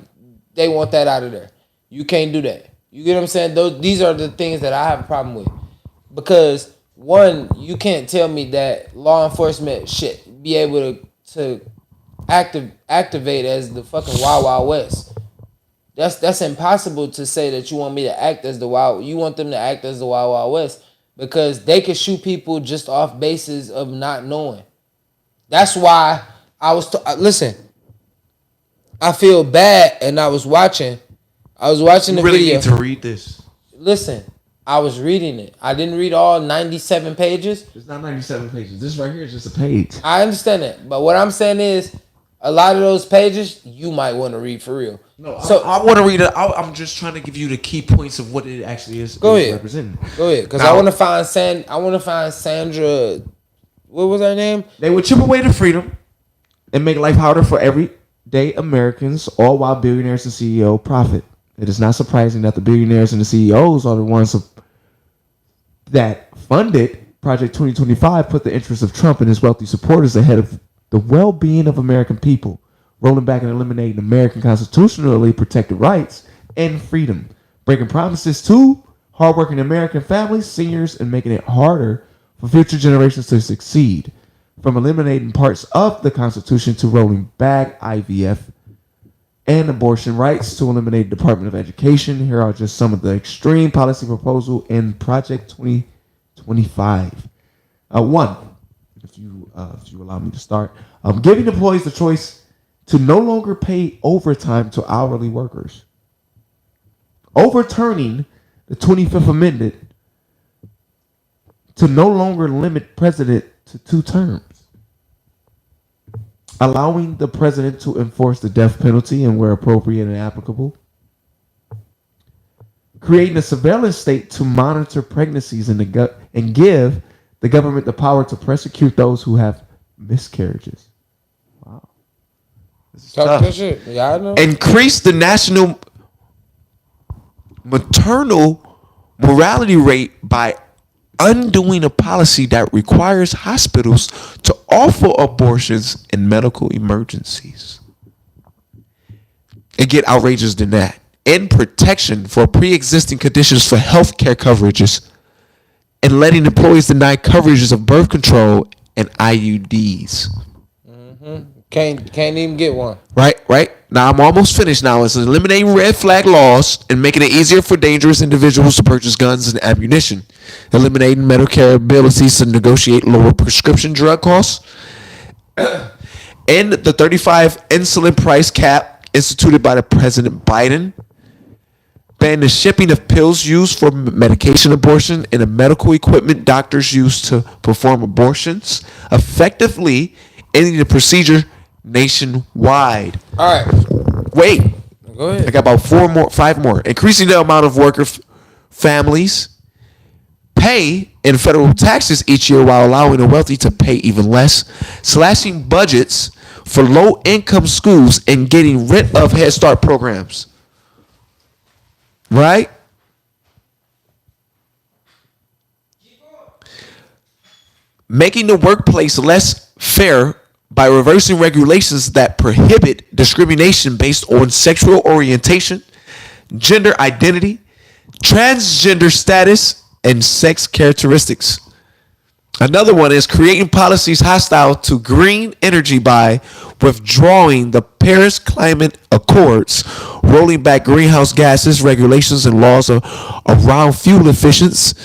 They want that out of there. You can't do that. You get what I'm saying? These are the things that I have a problem with. Because one, you can't tell me that law enforcement should be able to activate as the fucking Wild Wild West. That's impossible to say that you want me to act as the Wild. You want them to act as the Wild Wild West because they can shoot people just off basis of not knowing. That's why I was listen. I feel bad, and I was watching the really video. Need to read this. Listen, I was reading it. I didn't read all 97 pages. It's not 97 pages. This right here is just a page. I understand that, but what I'm saying is, a lot of those pages you might want to read for real. No, so I want to read it. I'm just trying to give you the key points of what it actually is. Go ahead, representing. Go ahead, because I want to find Sandra. What was her name? They would chip away the freedom and make life harder for everyday Americans, all while billionaires and CEOs profit. It is not surprising that the billionaires and the CEOs are the ones that funded Project 2025, put the interests of Trump and his wealthy supporters ahead of the well-being of American people, rolling back and eliminating American constitutionally protected rights and freedom, breaking promises to hardworking American families, seniors, and making it harder for future generations to succeed, from eliminating parts of the Constitution to rolling back IVF and abortion rights to eliminate the Department of Education. Here are just some of the extreme policy proposals in Project 2025. One, if you allow me to start, giving employees the choice to no longer pay overtime to hourly workers, overturning the 25th Amendment to no longer limit president to 2 terms, allowing the president to enforce the death penalty and where appropriate and applicable, creating a surveillance state to monitor pregnancies and give the government the power to prosecute those who have miscarriages. Wow. This is tough. Shit. Yeah, I know. Increase the national maternal mortality rate by undoing a policy that requires hospitals to offer abortions in medical emergencies. It get outrageous than that. End protection for pre-existing conditions for health care coverages and letting employees deny coverages of birth control and IUDs. Mm-hmm. Can't even get one. Right. Now I'm almost finished now. It's eliminating red flag laws and making it easier for dangerous individuals to purchase guns and ammunition. Eliminating Medicare abilities to negotiate lower prescription drug costs. And the 35 insulin price cap instituted by the President Biden. Ban the shipping of pills used for medication abortion and the medical equipment doctors use to perform abortions. Effectively ending the procedure nationwide. All right. Wait. Go ahead. I got about 5 more. Increasing the amount of worker families pay in federal taxes each year while allowing the wealthy to pay even less. Slashing budgets for low-income schools and getting rid of Head Start programs. Right? Making the workplace less fair by reversing regulations that prohibit discrimination based on sexual orientation, gender identity, transgender status, and sex characteristics. Another one is creating policies hostile to green energy by withdrawing the Paris Climate Accords, rolling back greenhouse gases regulations and laws around fuel efficiencies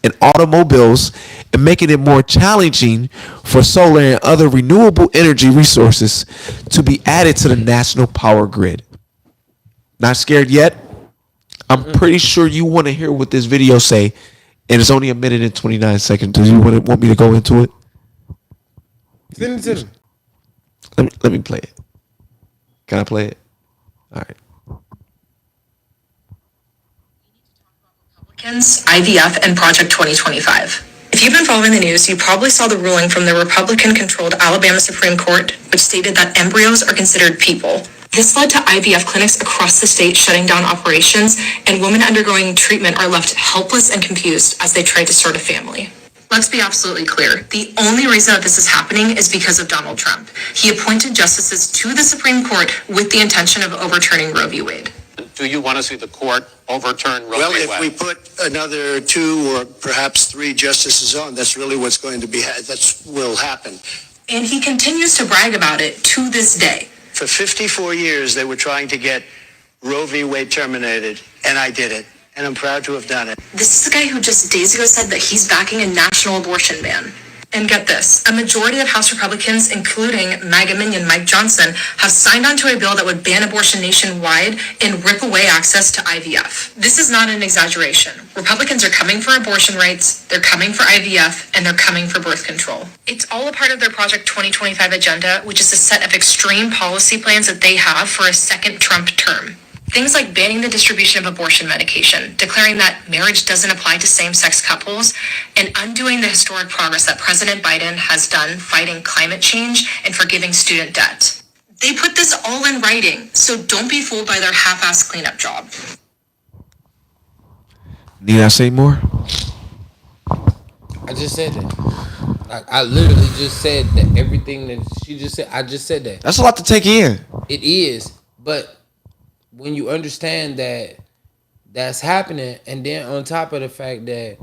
in automobiles, and making it more challenging for solar and other renewable energy resources to be added to the national power grid. Not scared yet? I'm pretty sure you want to hear what this video say, and it's only a minute and 29 seconds. Do you want me to go into it? Send it to me. Let me play it. Can I play it? All right. Republicans, IVF, and Project 2025. If you've been following the news, you probably saw the ruling from the Republican-controlled Alabama Supreme Court, which stated that embryos are considered people. This led to IVF clinics across the state shutting down operations, and women undergoing treatment are left helpless and confused as they try to start a family. Let's be absolutely clear. The only reason that this is happening is because of Donald Trump. He appointed justices to the Supreme Court with the intention of overturning Roe v. Wade. Do you want to see the court overturn Roe v. Wade? Well, if we put another 2 or perhaps 3 justices on, that's really what's going to be, that will happen. And he continues to brag about it to this day. For 54 years, they were trying to get Roe v. Wade terminated, and I did it. And I'm proud to have done it. This is a guy who just days ago said that he's backing a national abortion ban. And get this, a majority of House Republicans, including MAGA minion Mike Johnson, have signed onto a bill that would ban abortion nationwide and rip away access to IVF. This is not an exaggeration. Republicans are coming for abortion rights, they're coming for IVF, and they're coming for birth control. It's all a part of their Project 2025 agenda, which is a set of extreme policy plans that they have for a second Trump term. Things like banning the distribution of abortion medication, declaring that marriage doesn't apply to same-sex couples, and undoing the historic progress that President Biden has done fighting climate change and forgiving student debt. They put this all in writing, so don't be fooled by their half-assed cleanup job. Need I say more? I just said that. I literally just said that everything that she just said. I just said that. That's a lot to take in. It is, but when you understand that that's happening, and then on top of the fact that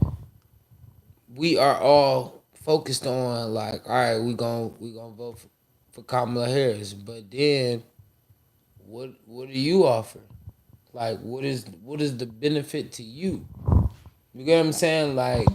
we are all focused on like, all right, we gonna vote for Kamala Harris, but then what do you offer? Like, what is the benefit to you? You get what I'm saying? Like,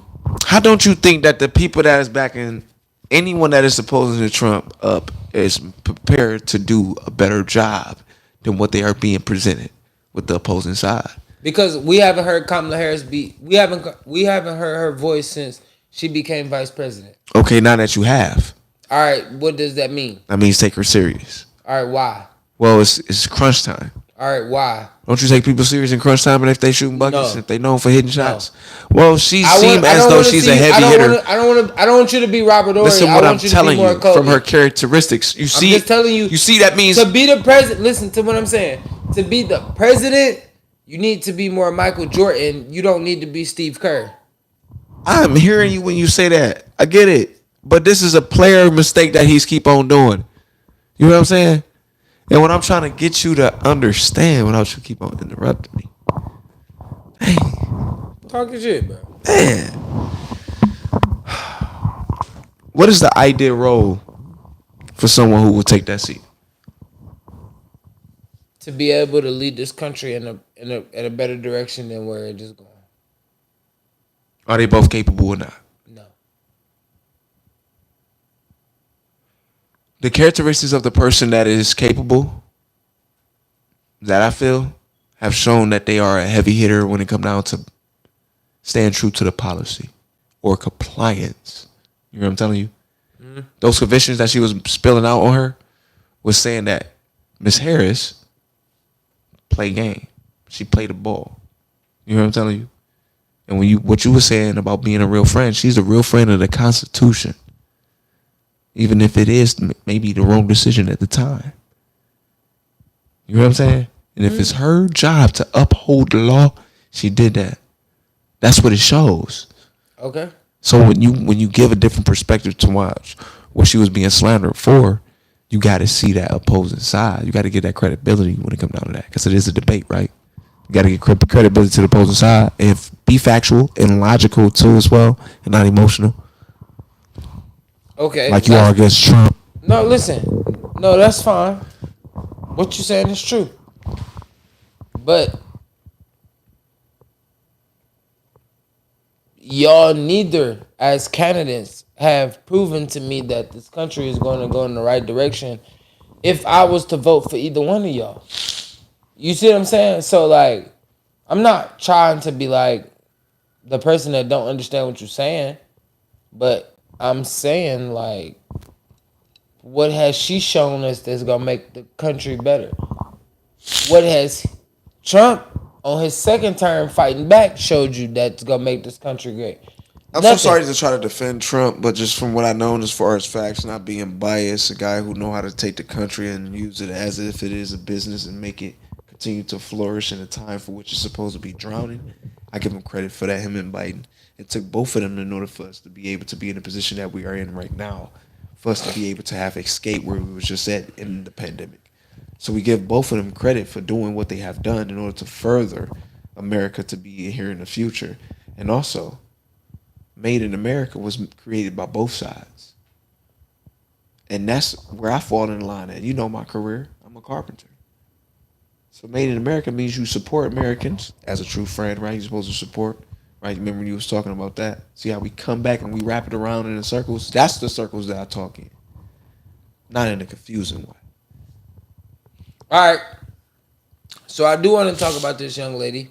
how don't you think that the people that is backing anyone that is opposing to Trump up is prepared to do a better job than what they are being presented with the opposing side? Because we haven't heard Kamala Harris we haven't heard her voice since she became vice president. Okay, now that you have. All right, what does that mean? That means take her serious. All right, why? Well, it's crunch time. All right, why? Don't you take people serious in crunch time, and if they shooting buckets, No. if they known for hitting shots? No. Well, she seemed as though she's a heavy hitter. I don't want you to be Robert Ory. Listen, what I'm you telling you from her characteristics. You see, I'm just telling you. You see, that means to be the president. Listen to what I'm saying. To be the president, you need to be more Michael Jordan. You don't need to be Steve Kerr. I'm hearing you when you say that. I get it, but this is a player mistake that he's keep on doing. You know what I'm saying? And what I'm trying to get you to understand, without you keep on interrupting me. Hey, Talking shit, bro. man. What is the ideal role for someone who will take that seat? To be able to lead this country in a better direction than where it is going. Are they both capable or not? No. The characteristics of the person that is capable, that I feel, have shown that they are a heavy hitter when it comes down to staying true to the policy or compliance. You know what I'm telling you? Mm-hmm. Those convictions that she was spilling out on her was saying that Miss Harris played game. She played the ball. You know what I'm telling you? And when what you were saying about being a real friend, she's a real friend of the Constitution. Even if it is maybe the wrong decision at the time. You know what I'm saying? And if it's her job to uphold the law, she did that. That's what it shows. Okay. So when you give a different perspective to watch what she was being slandered for, you got to see that opposing side. You got to get that credibility when it comes down to that, because it is a debate, right? You got to get credibility to the opposing side and be factual and logical too as well, and not emotional. Okay. Like you are against Trump. No, listen. No, that's fine. What you saying is true. But y'all neither, as candidates, have proven to me that this country is going to go in the right direction if I was to vote for either one of y'all. You see what I'm saying? So, like, I'm not trying to be like the person that don't understand what you're saying, but I'm saying like, what has she shown us that's gonna make the country better? What has Trump on his second term fighting back showed you that's gonna make this country great? I'm Nothing. so sorry to try to defend Trump, but just from what I know as far as facts, not being biased, a guy who know how to take the country and use it as if it is a business and make it continue to flourish in a time for which it's supposed to be drowning. I give him credit for that, him and Biden. It took both of them in order for us to be able to be in the position that we are in right now, for us to be able to have escape where we was just at in the pandemic. So we give both of them credit for doing what they have done in order to further America to be here in the future. And also, Made in America was created by both sides. And that's where I fall in line at. You know my career. I'm a carpenter. So Made in America means you support Americans as a true friend, right? You're supposed to support, right? Remember when you was talking about that? See how we come back and we wrap it around in the circles? That's the circles that I talk in. Not in a confusing way. All right. So I do want to talk about this young lady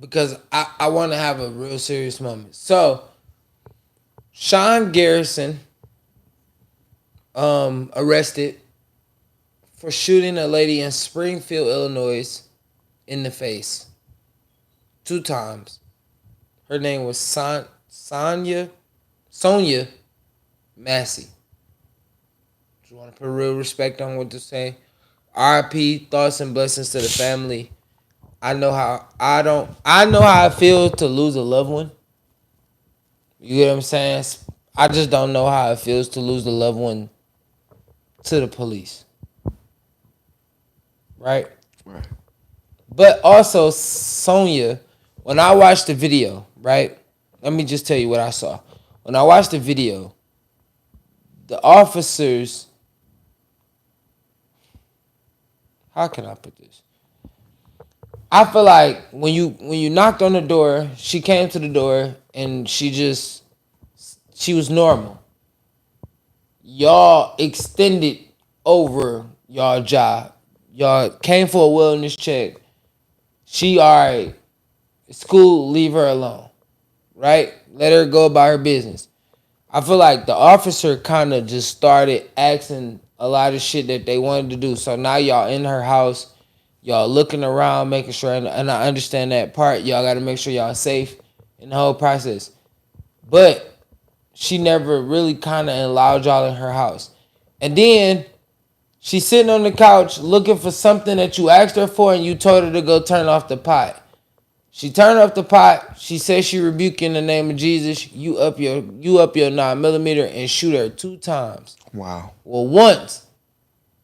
because I want to have a real serious moment. So Sean Garrison arrested for shooting a lady in Springfield, Illinois in the face 2 times. Her name was Sonia Massey. Just want to put real respect on what to say. RIP, thoughts and blessings to the family. I know how it feels to lose a loved one. You get what I'm saying? I just don't know how it feels to lose a loved one to the police. Right? Right. But also, Sonia, when I watched the video, right? Let me just tell you what I saw. When I watched the video, the officers, how can I put this? I feel like when you knocked on the door, she came to the door and she was normal. Y'all extended over y'all job. Y'all came for a wellness check. She alright. It's cool, leave her alone. Right? Let her go about her business. I feel like the officer kind of just started asking a lot of shit that they wanted to do. So now y'all in her house. Y'all looking around, making sure, and I understand that part. Y'all got to make sure y'all safe in the whole process. But she never really kind of allowed y'all in her house. And then she's sitting on the couch looking for something that you asked her for and you told her to go turn off the pot. She turned off the pot. She says she rebuked you in the name of Jesus. You up your 9mm and shoot her 2 times. Wow. Well, once.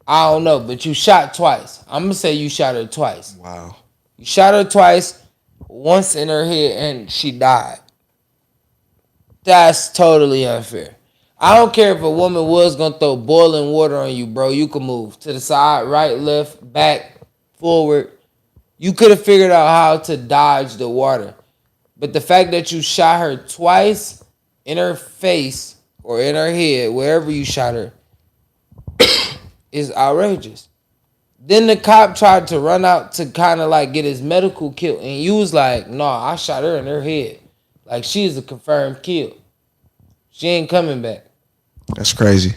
I don't know, but you shot twice. I'm going to say you shot her twice. Wow. You shot her twice, once in her head, and she died. That's totally unfair. I don't care if a woman was going to throw boiling water on you, bro. You can move to the side, right, left, back, forward. You could have figured out how to dodge the water. But the fact that you shot her twice in her face or in her head, wherever you shot her, is outrageous. Then the cop tried to run out to kind of like get his medical kill, and you was like, "No, I shot her in her head. Like she's a confirmed kill. She ain't coming back." That's crazy.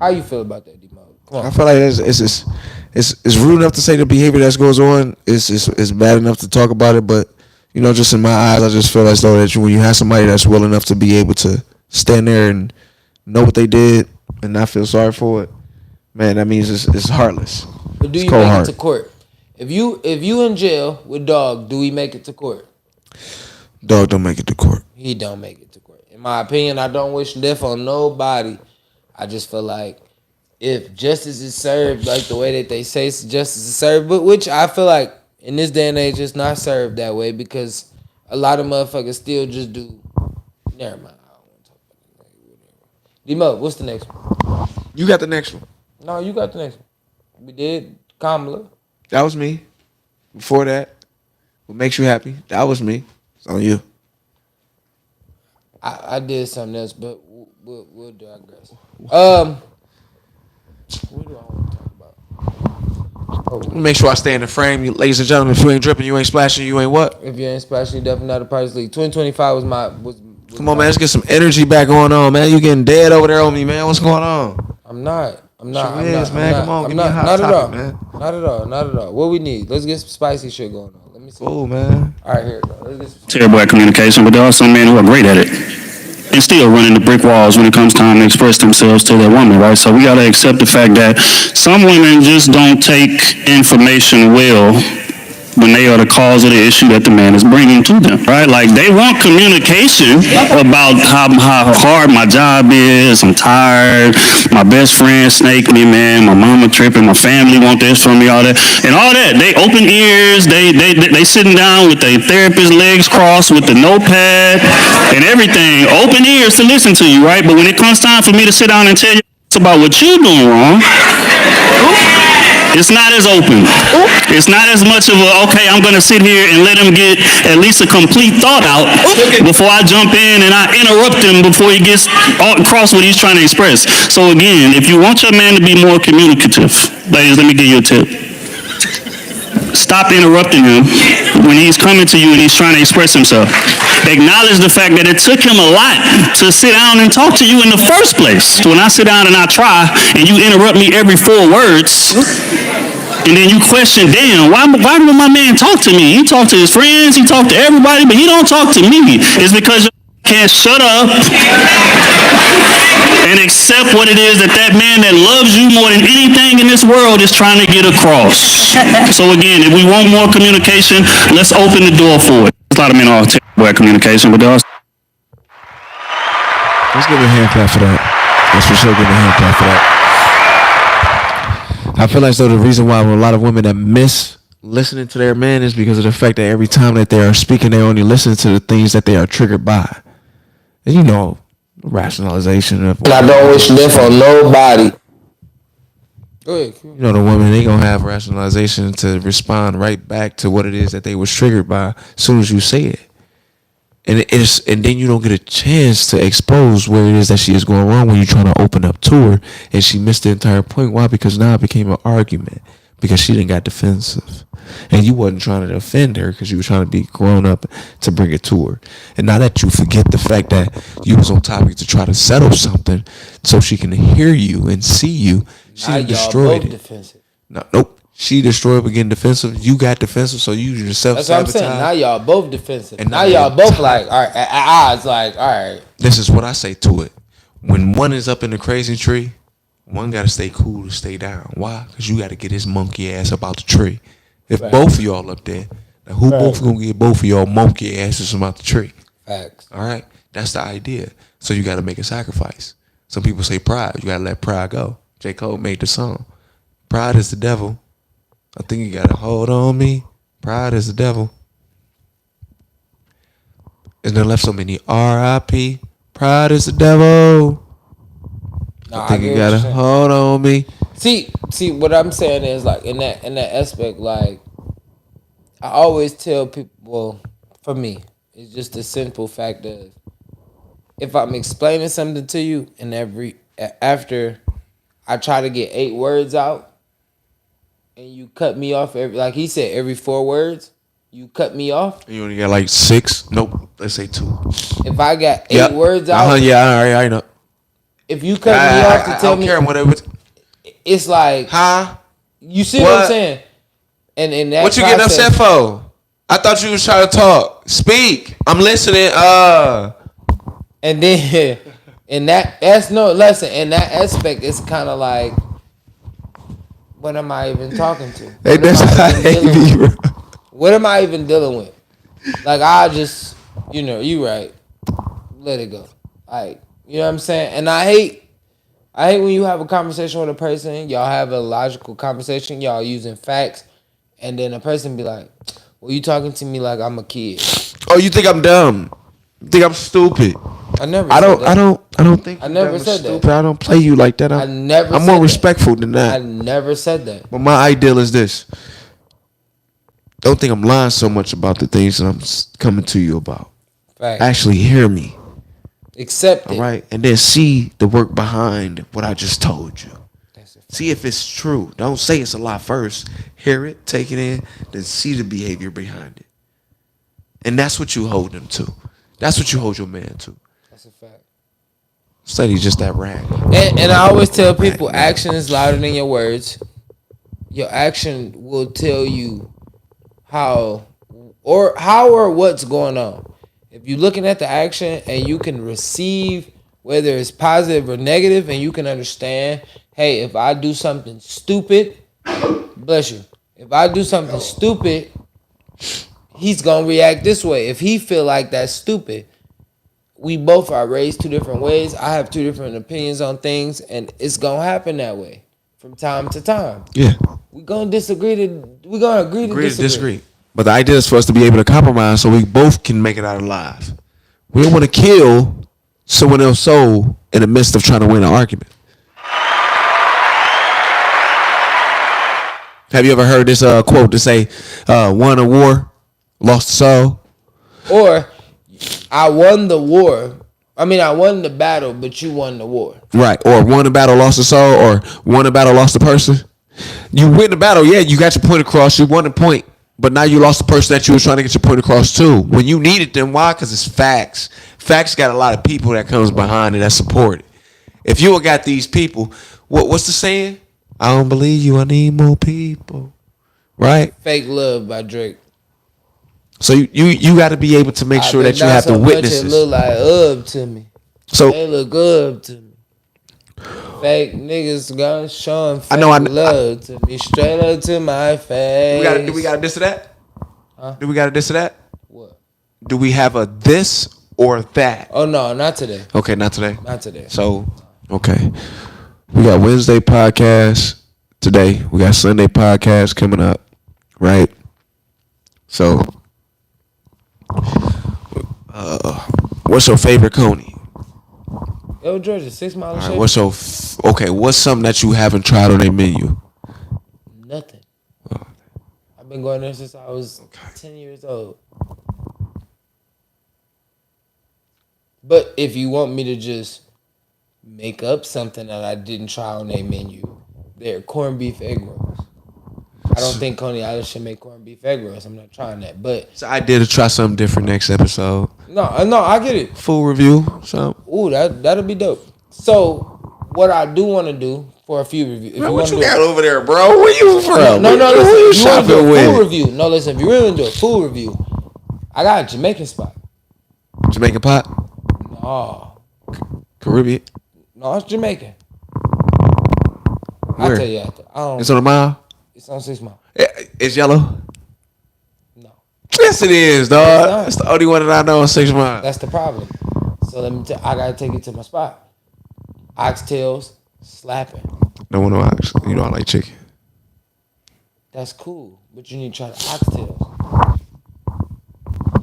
How you feel about that, D-Mo? Come on. I feel like it's rude enough to say the behavior that goes on. It's bad enough to talk about it, but you know, just in my eyes, I just feel as though that when you have somebody that's well enough to be able to stand there and know what they did and not feel sorry for it, man, that means it's heartless. But do it's you make it to court? If you in jail with Dog, do we make it to court? Dog don't make it to court. He don't make it to court. In my opinion, I don't wish death on nobody. I just feel like if justice is served like the way that they say justice is served, but which I feel like in this day and age it's not served that way because a lot of motherfuckers still just do. Never mind. I don't want to talk about that. D-Mo, what's the next one? You got the next one. No, you got the next one. We did Kamala. That was me. Before that, what makes you happy? That was me. It's on you. I did something else, but we'll digress. What do I want to talk about? Make sure I stay in the frame, ladies and gentlemen. If you ain't dripping, you ain't splashing, you ain't what? If you ain't splashing, you definitely not a Price League. 2025 was my. Come on, man. Let's get some energy back going on, man. You getting dead over there on me, man. What's going on? I'm not. Come on, give me a hot topic, man. Not at all. What we need? Let's get some spicy shit going on. Let me see. Oh, man. All right, here we go. Let's get some. Terrible at communication, but there are some men who are great at it and still run into brick walls when it comes time to express themselves to their woman, right? So we got to accept the fact that some women just don't take information well when they are the cause of the issue that the man is bringing to them, right? Like, they want communication about how hard my job is, I'm tired, my best friend snaked me, man, my mama tripping, my family want this from me, all that. And all that, they open ears, they sitting down with their therapist legs crossed with the notepad and everything, open ears to listen to you, right? But when it comes time for me to sit down and tell you about what you doing wrong, it's not as open. It's not as much of a, okay, I'm going to sit here and let him get at least a complete thought out before I jump in and I interrupt him before he gets across what he's trying to express. So again, if you want your man to be more communicative, ladies, let me give you a tip. Stop interrupting him when he's coming to you and he's trying to express himself. Acknowledge the fact that it took him a lot to sit down and talk to you in the first place. So when I sit down and I try and you interrupt me every 4 words, and then you question, damn, why do my man talk to me? He talk to his friends, he talk to everybody, but he don't talk to me. It's because you can't shut up and accept what it is that man that loves you more than anything in this world is trying to get across. So again, if we want more communication, let's open the door for it. A lot of men are terrible at communication, but there are. Let's give a hand clap for that. Let's for sure give a hand clap for that. I feel like so the reason why a lot of women that miss listening to their man is because of the fact that every time that they are speaking, they only listen to the things that they are triggered by. And you know, rationalization of. I don't wish death on nobody. Go ahead. You know, the woman, they gonna have rationalization to respond right back to what it is that they was triggered by as soon as you say it. And then you don't get a chance to expose where it is that she is going wrong when you're trying to open up to her, and she missed the entire point. Why? Because now it became an argument because she didn't got defensive, and you wasn't trying to offend her because you were trying to be grown up to bring it to her. And now that you forget the fact that you was on topic to try to settle something so she can hear you and see you, she destroyed it. Defensive. Nope. She destroyed again defensive. You got defensive, so you yourself. That's what I'm saying. Now y'all both defensive. And now y'all both like, all right, at odds, like, all right. This is what I say to it. When one is up in the crazy tree, one got to stay cool to stay down. Why? Because you got to get his monkey ass up out the tree. If both of y'all up there, now who both going to get both of y'all monkey asses from out the tree? Facts. All right? That's the idea. So you got to make a sacrifice. Some people say pride. You got to let pride go. J. Cole made the song. Pride is the devil. I think you got to hold on me. Pride is the devil. And then left so many R.I.P. Pride is the devil. I think you got to hold on me. See, what I'm saying is, like, in that aspect, like, I always tell people, well, for me, it's just a simple fact of, if I'm explaining something to you and after I try to get 8 words out, and you cut me off like he said, every 4 words, you cut me off. You only got like 6? Nope. Let's say 2. If I got 8 words out, yeah, I know. If you cut me off to tell me, I don't care whatever. It's like, you see what I'm saying? And in that, what you getting upset for? I thought you was trying to talk. Speak. I'm listening. And then in that aspect, it's kind of like, what am I even talking to? What am I even dealing with? Like, I just, you right. Let it go. Like, you know what I'm saying? And I hate when you have a conversation with a person, y'all have a logical conversation, y'all using facts, and then a person be like, well, you talking to me like I'm a kid. Oh, you think I'm dumb? You think I'm stupid? I never said that. I don't think I never said stupid. that. I don't play you like that. I'm more respectful than that. I never said that. But my ideal is this. Don't think I'm lying so much about the things that I'm coming to you about. Fact. Actually hear me. Accept it. All right. And then see the work behind what I just told you. See if it's true. Don't say it's a lie first. Hear it, take it in, then see the behavior behind it. And that's what you hold them to. That's what you hold your man to. That's a fact. Study just that rag. And I always tell people, action is louder than your words. Your action will tell you how or what's going on. If you're looking at the action and you can receive whether it's positive or negative, and you can understand, hey, if I do something stupid, bless you. If I do something stupid, he's gonna react this way. If he feel like that's stupid, we both are raised two different ways. I have two different opinions on things, and it's gonna happen that way from time to time. Yeah. We're gonna agree to disagree. But the idea is for us to be able to compromise so we both can make it out alive. We don't want to kill someone else's soul in the midst of trying to win an argument. Have you ever heard this quote to say, won a war, lost a soul? Or, I won the war. I mean, I won the battle, but you won the war. Right. Or won a battle, lost a soul, or won a battle, lost a person. You win the battle, yeah, you got your point across, you won the point, but now you lost the person that you were trying to get your point across to. When you needed them, why? Because it's facts. Facts got a lot of people that comes behind it that support it. If you got these people, what's the saying? I don't believe you, I need more people. Right? Fake Love by Drake. So you got to be able to make sure that you have the witnesses. It look like to me. So they look good to me. Fake niggas gonna showing fake love to me, straight up to my face. Do we got a diss to that? Huh? Do we got a diss to that? What? Do we have a this or that? Oh no, not today. Okay, not today. Not today. So, okay, we got Wednesday podcast today. We got Sunday podcast coming up, right? So, what's your favorite Coney? Yo, Georgia, 6 Mile. All right, what's something that you haven't tried on their menu? Nothing. I've been going there since I was 10 years old. But if you want me to just make up something that I didn't try on their menu, they're corned beef egg rolls. I don't think Coney Island should make corned beef egg rolls. I'm not trying that. But it's an idea to try something different next episode. No, I get it. Full review, so. Ooh, that'll be dope. So, what I do want to do for a few reviews. Man, what you got over there, bro? Where you from? No, listen. If you want to do a full review. No, listen. If you really want to do a full review, I got a Jamaican spot. Jamaican pot? No. Caribbean? No, it's Jamaican. Where? I'll tell you after. It's on a mile? It's on 6 Mile. It's yellow? No. Yes, it is, dog. That's the only one that I know on 6 Mile. That's the problem. So let me I gotta take it to my spot. Oxtails, slapping. No one ox. You know I like chicken. That's cool, but you need to try the oxtails.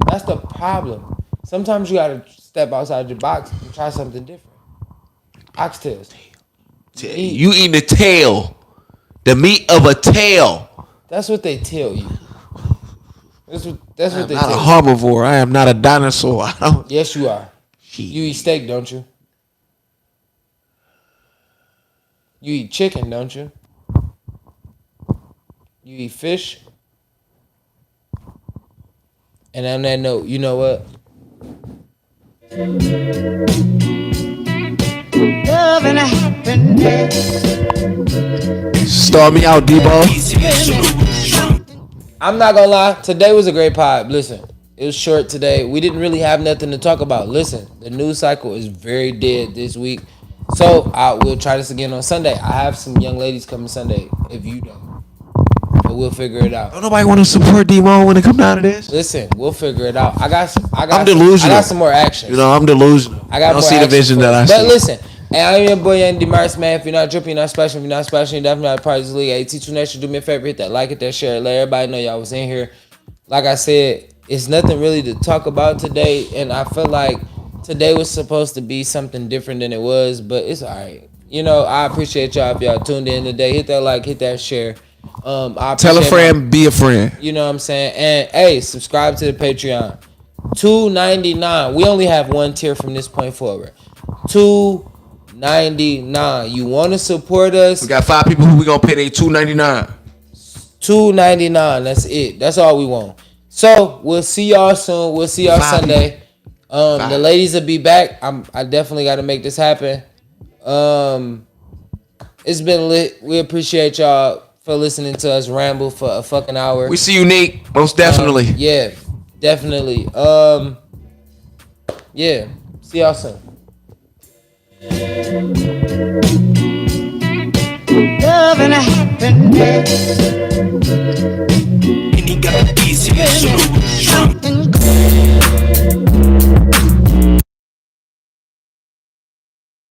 That's the problem. Sometimes you gotta step outside your box and try something different. Oxtails. You eating the tail. The meat of a tail. That's what they tell you. That's what they tell you. I'm not a herbivore. I am not a dinosaur. Yes, you are. You eat steak, don't you? You eat chicken, don't you? You eat fish? And on that note, you know what? Love and happiness. Start me out, D-Ball. I'm not gonna lie. Today was a great pod. Listen, it was short today. We didn't really have nothing to talk about. Listen, the news cycle is very dead this week. So we'll try this again on Sunday. I have some young ladies coming Sunday. If you don't, but we'll figure it out. Don't nobody want to support D-Ball when it come down to this. Listen, we'll figure it out. I'm delusional. I got some more action. You know, I'm delusional. I don't see the vision that I see. But listen. And I'm your boy, Dmarks, man. If you're not dripping, you're not splashing. If you're not splashing, you're definitely not a part of this league. AT2 Nation, do me a favor, hit that like, hit that share, let everybody know y'all was in here. Like I said, it's nothing really to talk about today, and I feel like today was supposed to be something different than it was, but it's all right. You know, I appreciate y'all if y'all tuned in today. Hit that like, hit that share. Tell a friend, be a friend. You know what I'm saying? And hey, subscribe to the Patreon. $2.99. We only have one tier from this point forward. $2 $2.99. You want to support us? We got 5 people who we gonna pay they $2.99. $2.99. That's it. That's all we want. So we'll see y'all soon. We'll see y'all Sunday. The ladies will be back. I definitely got to make this happen. It's been lit. We appreciate y'all for listening to us ramble for a fucking hour. We see you, Nick. Most definitely. Yeah, definitely. Yeah. See y'all soon. Love and happiness. And he got the keys to the solution. Something good.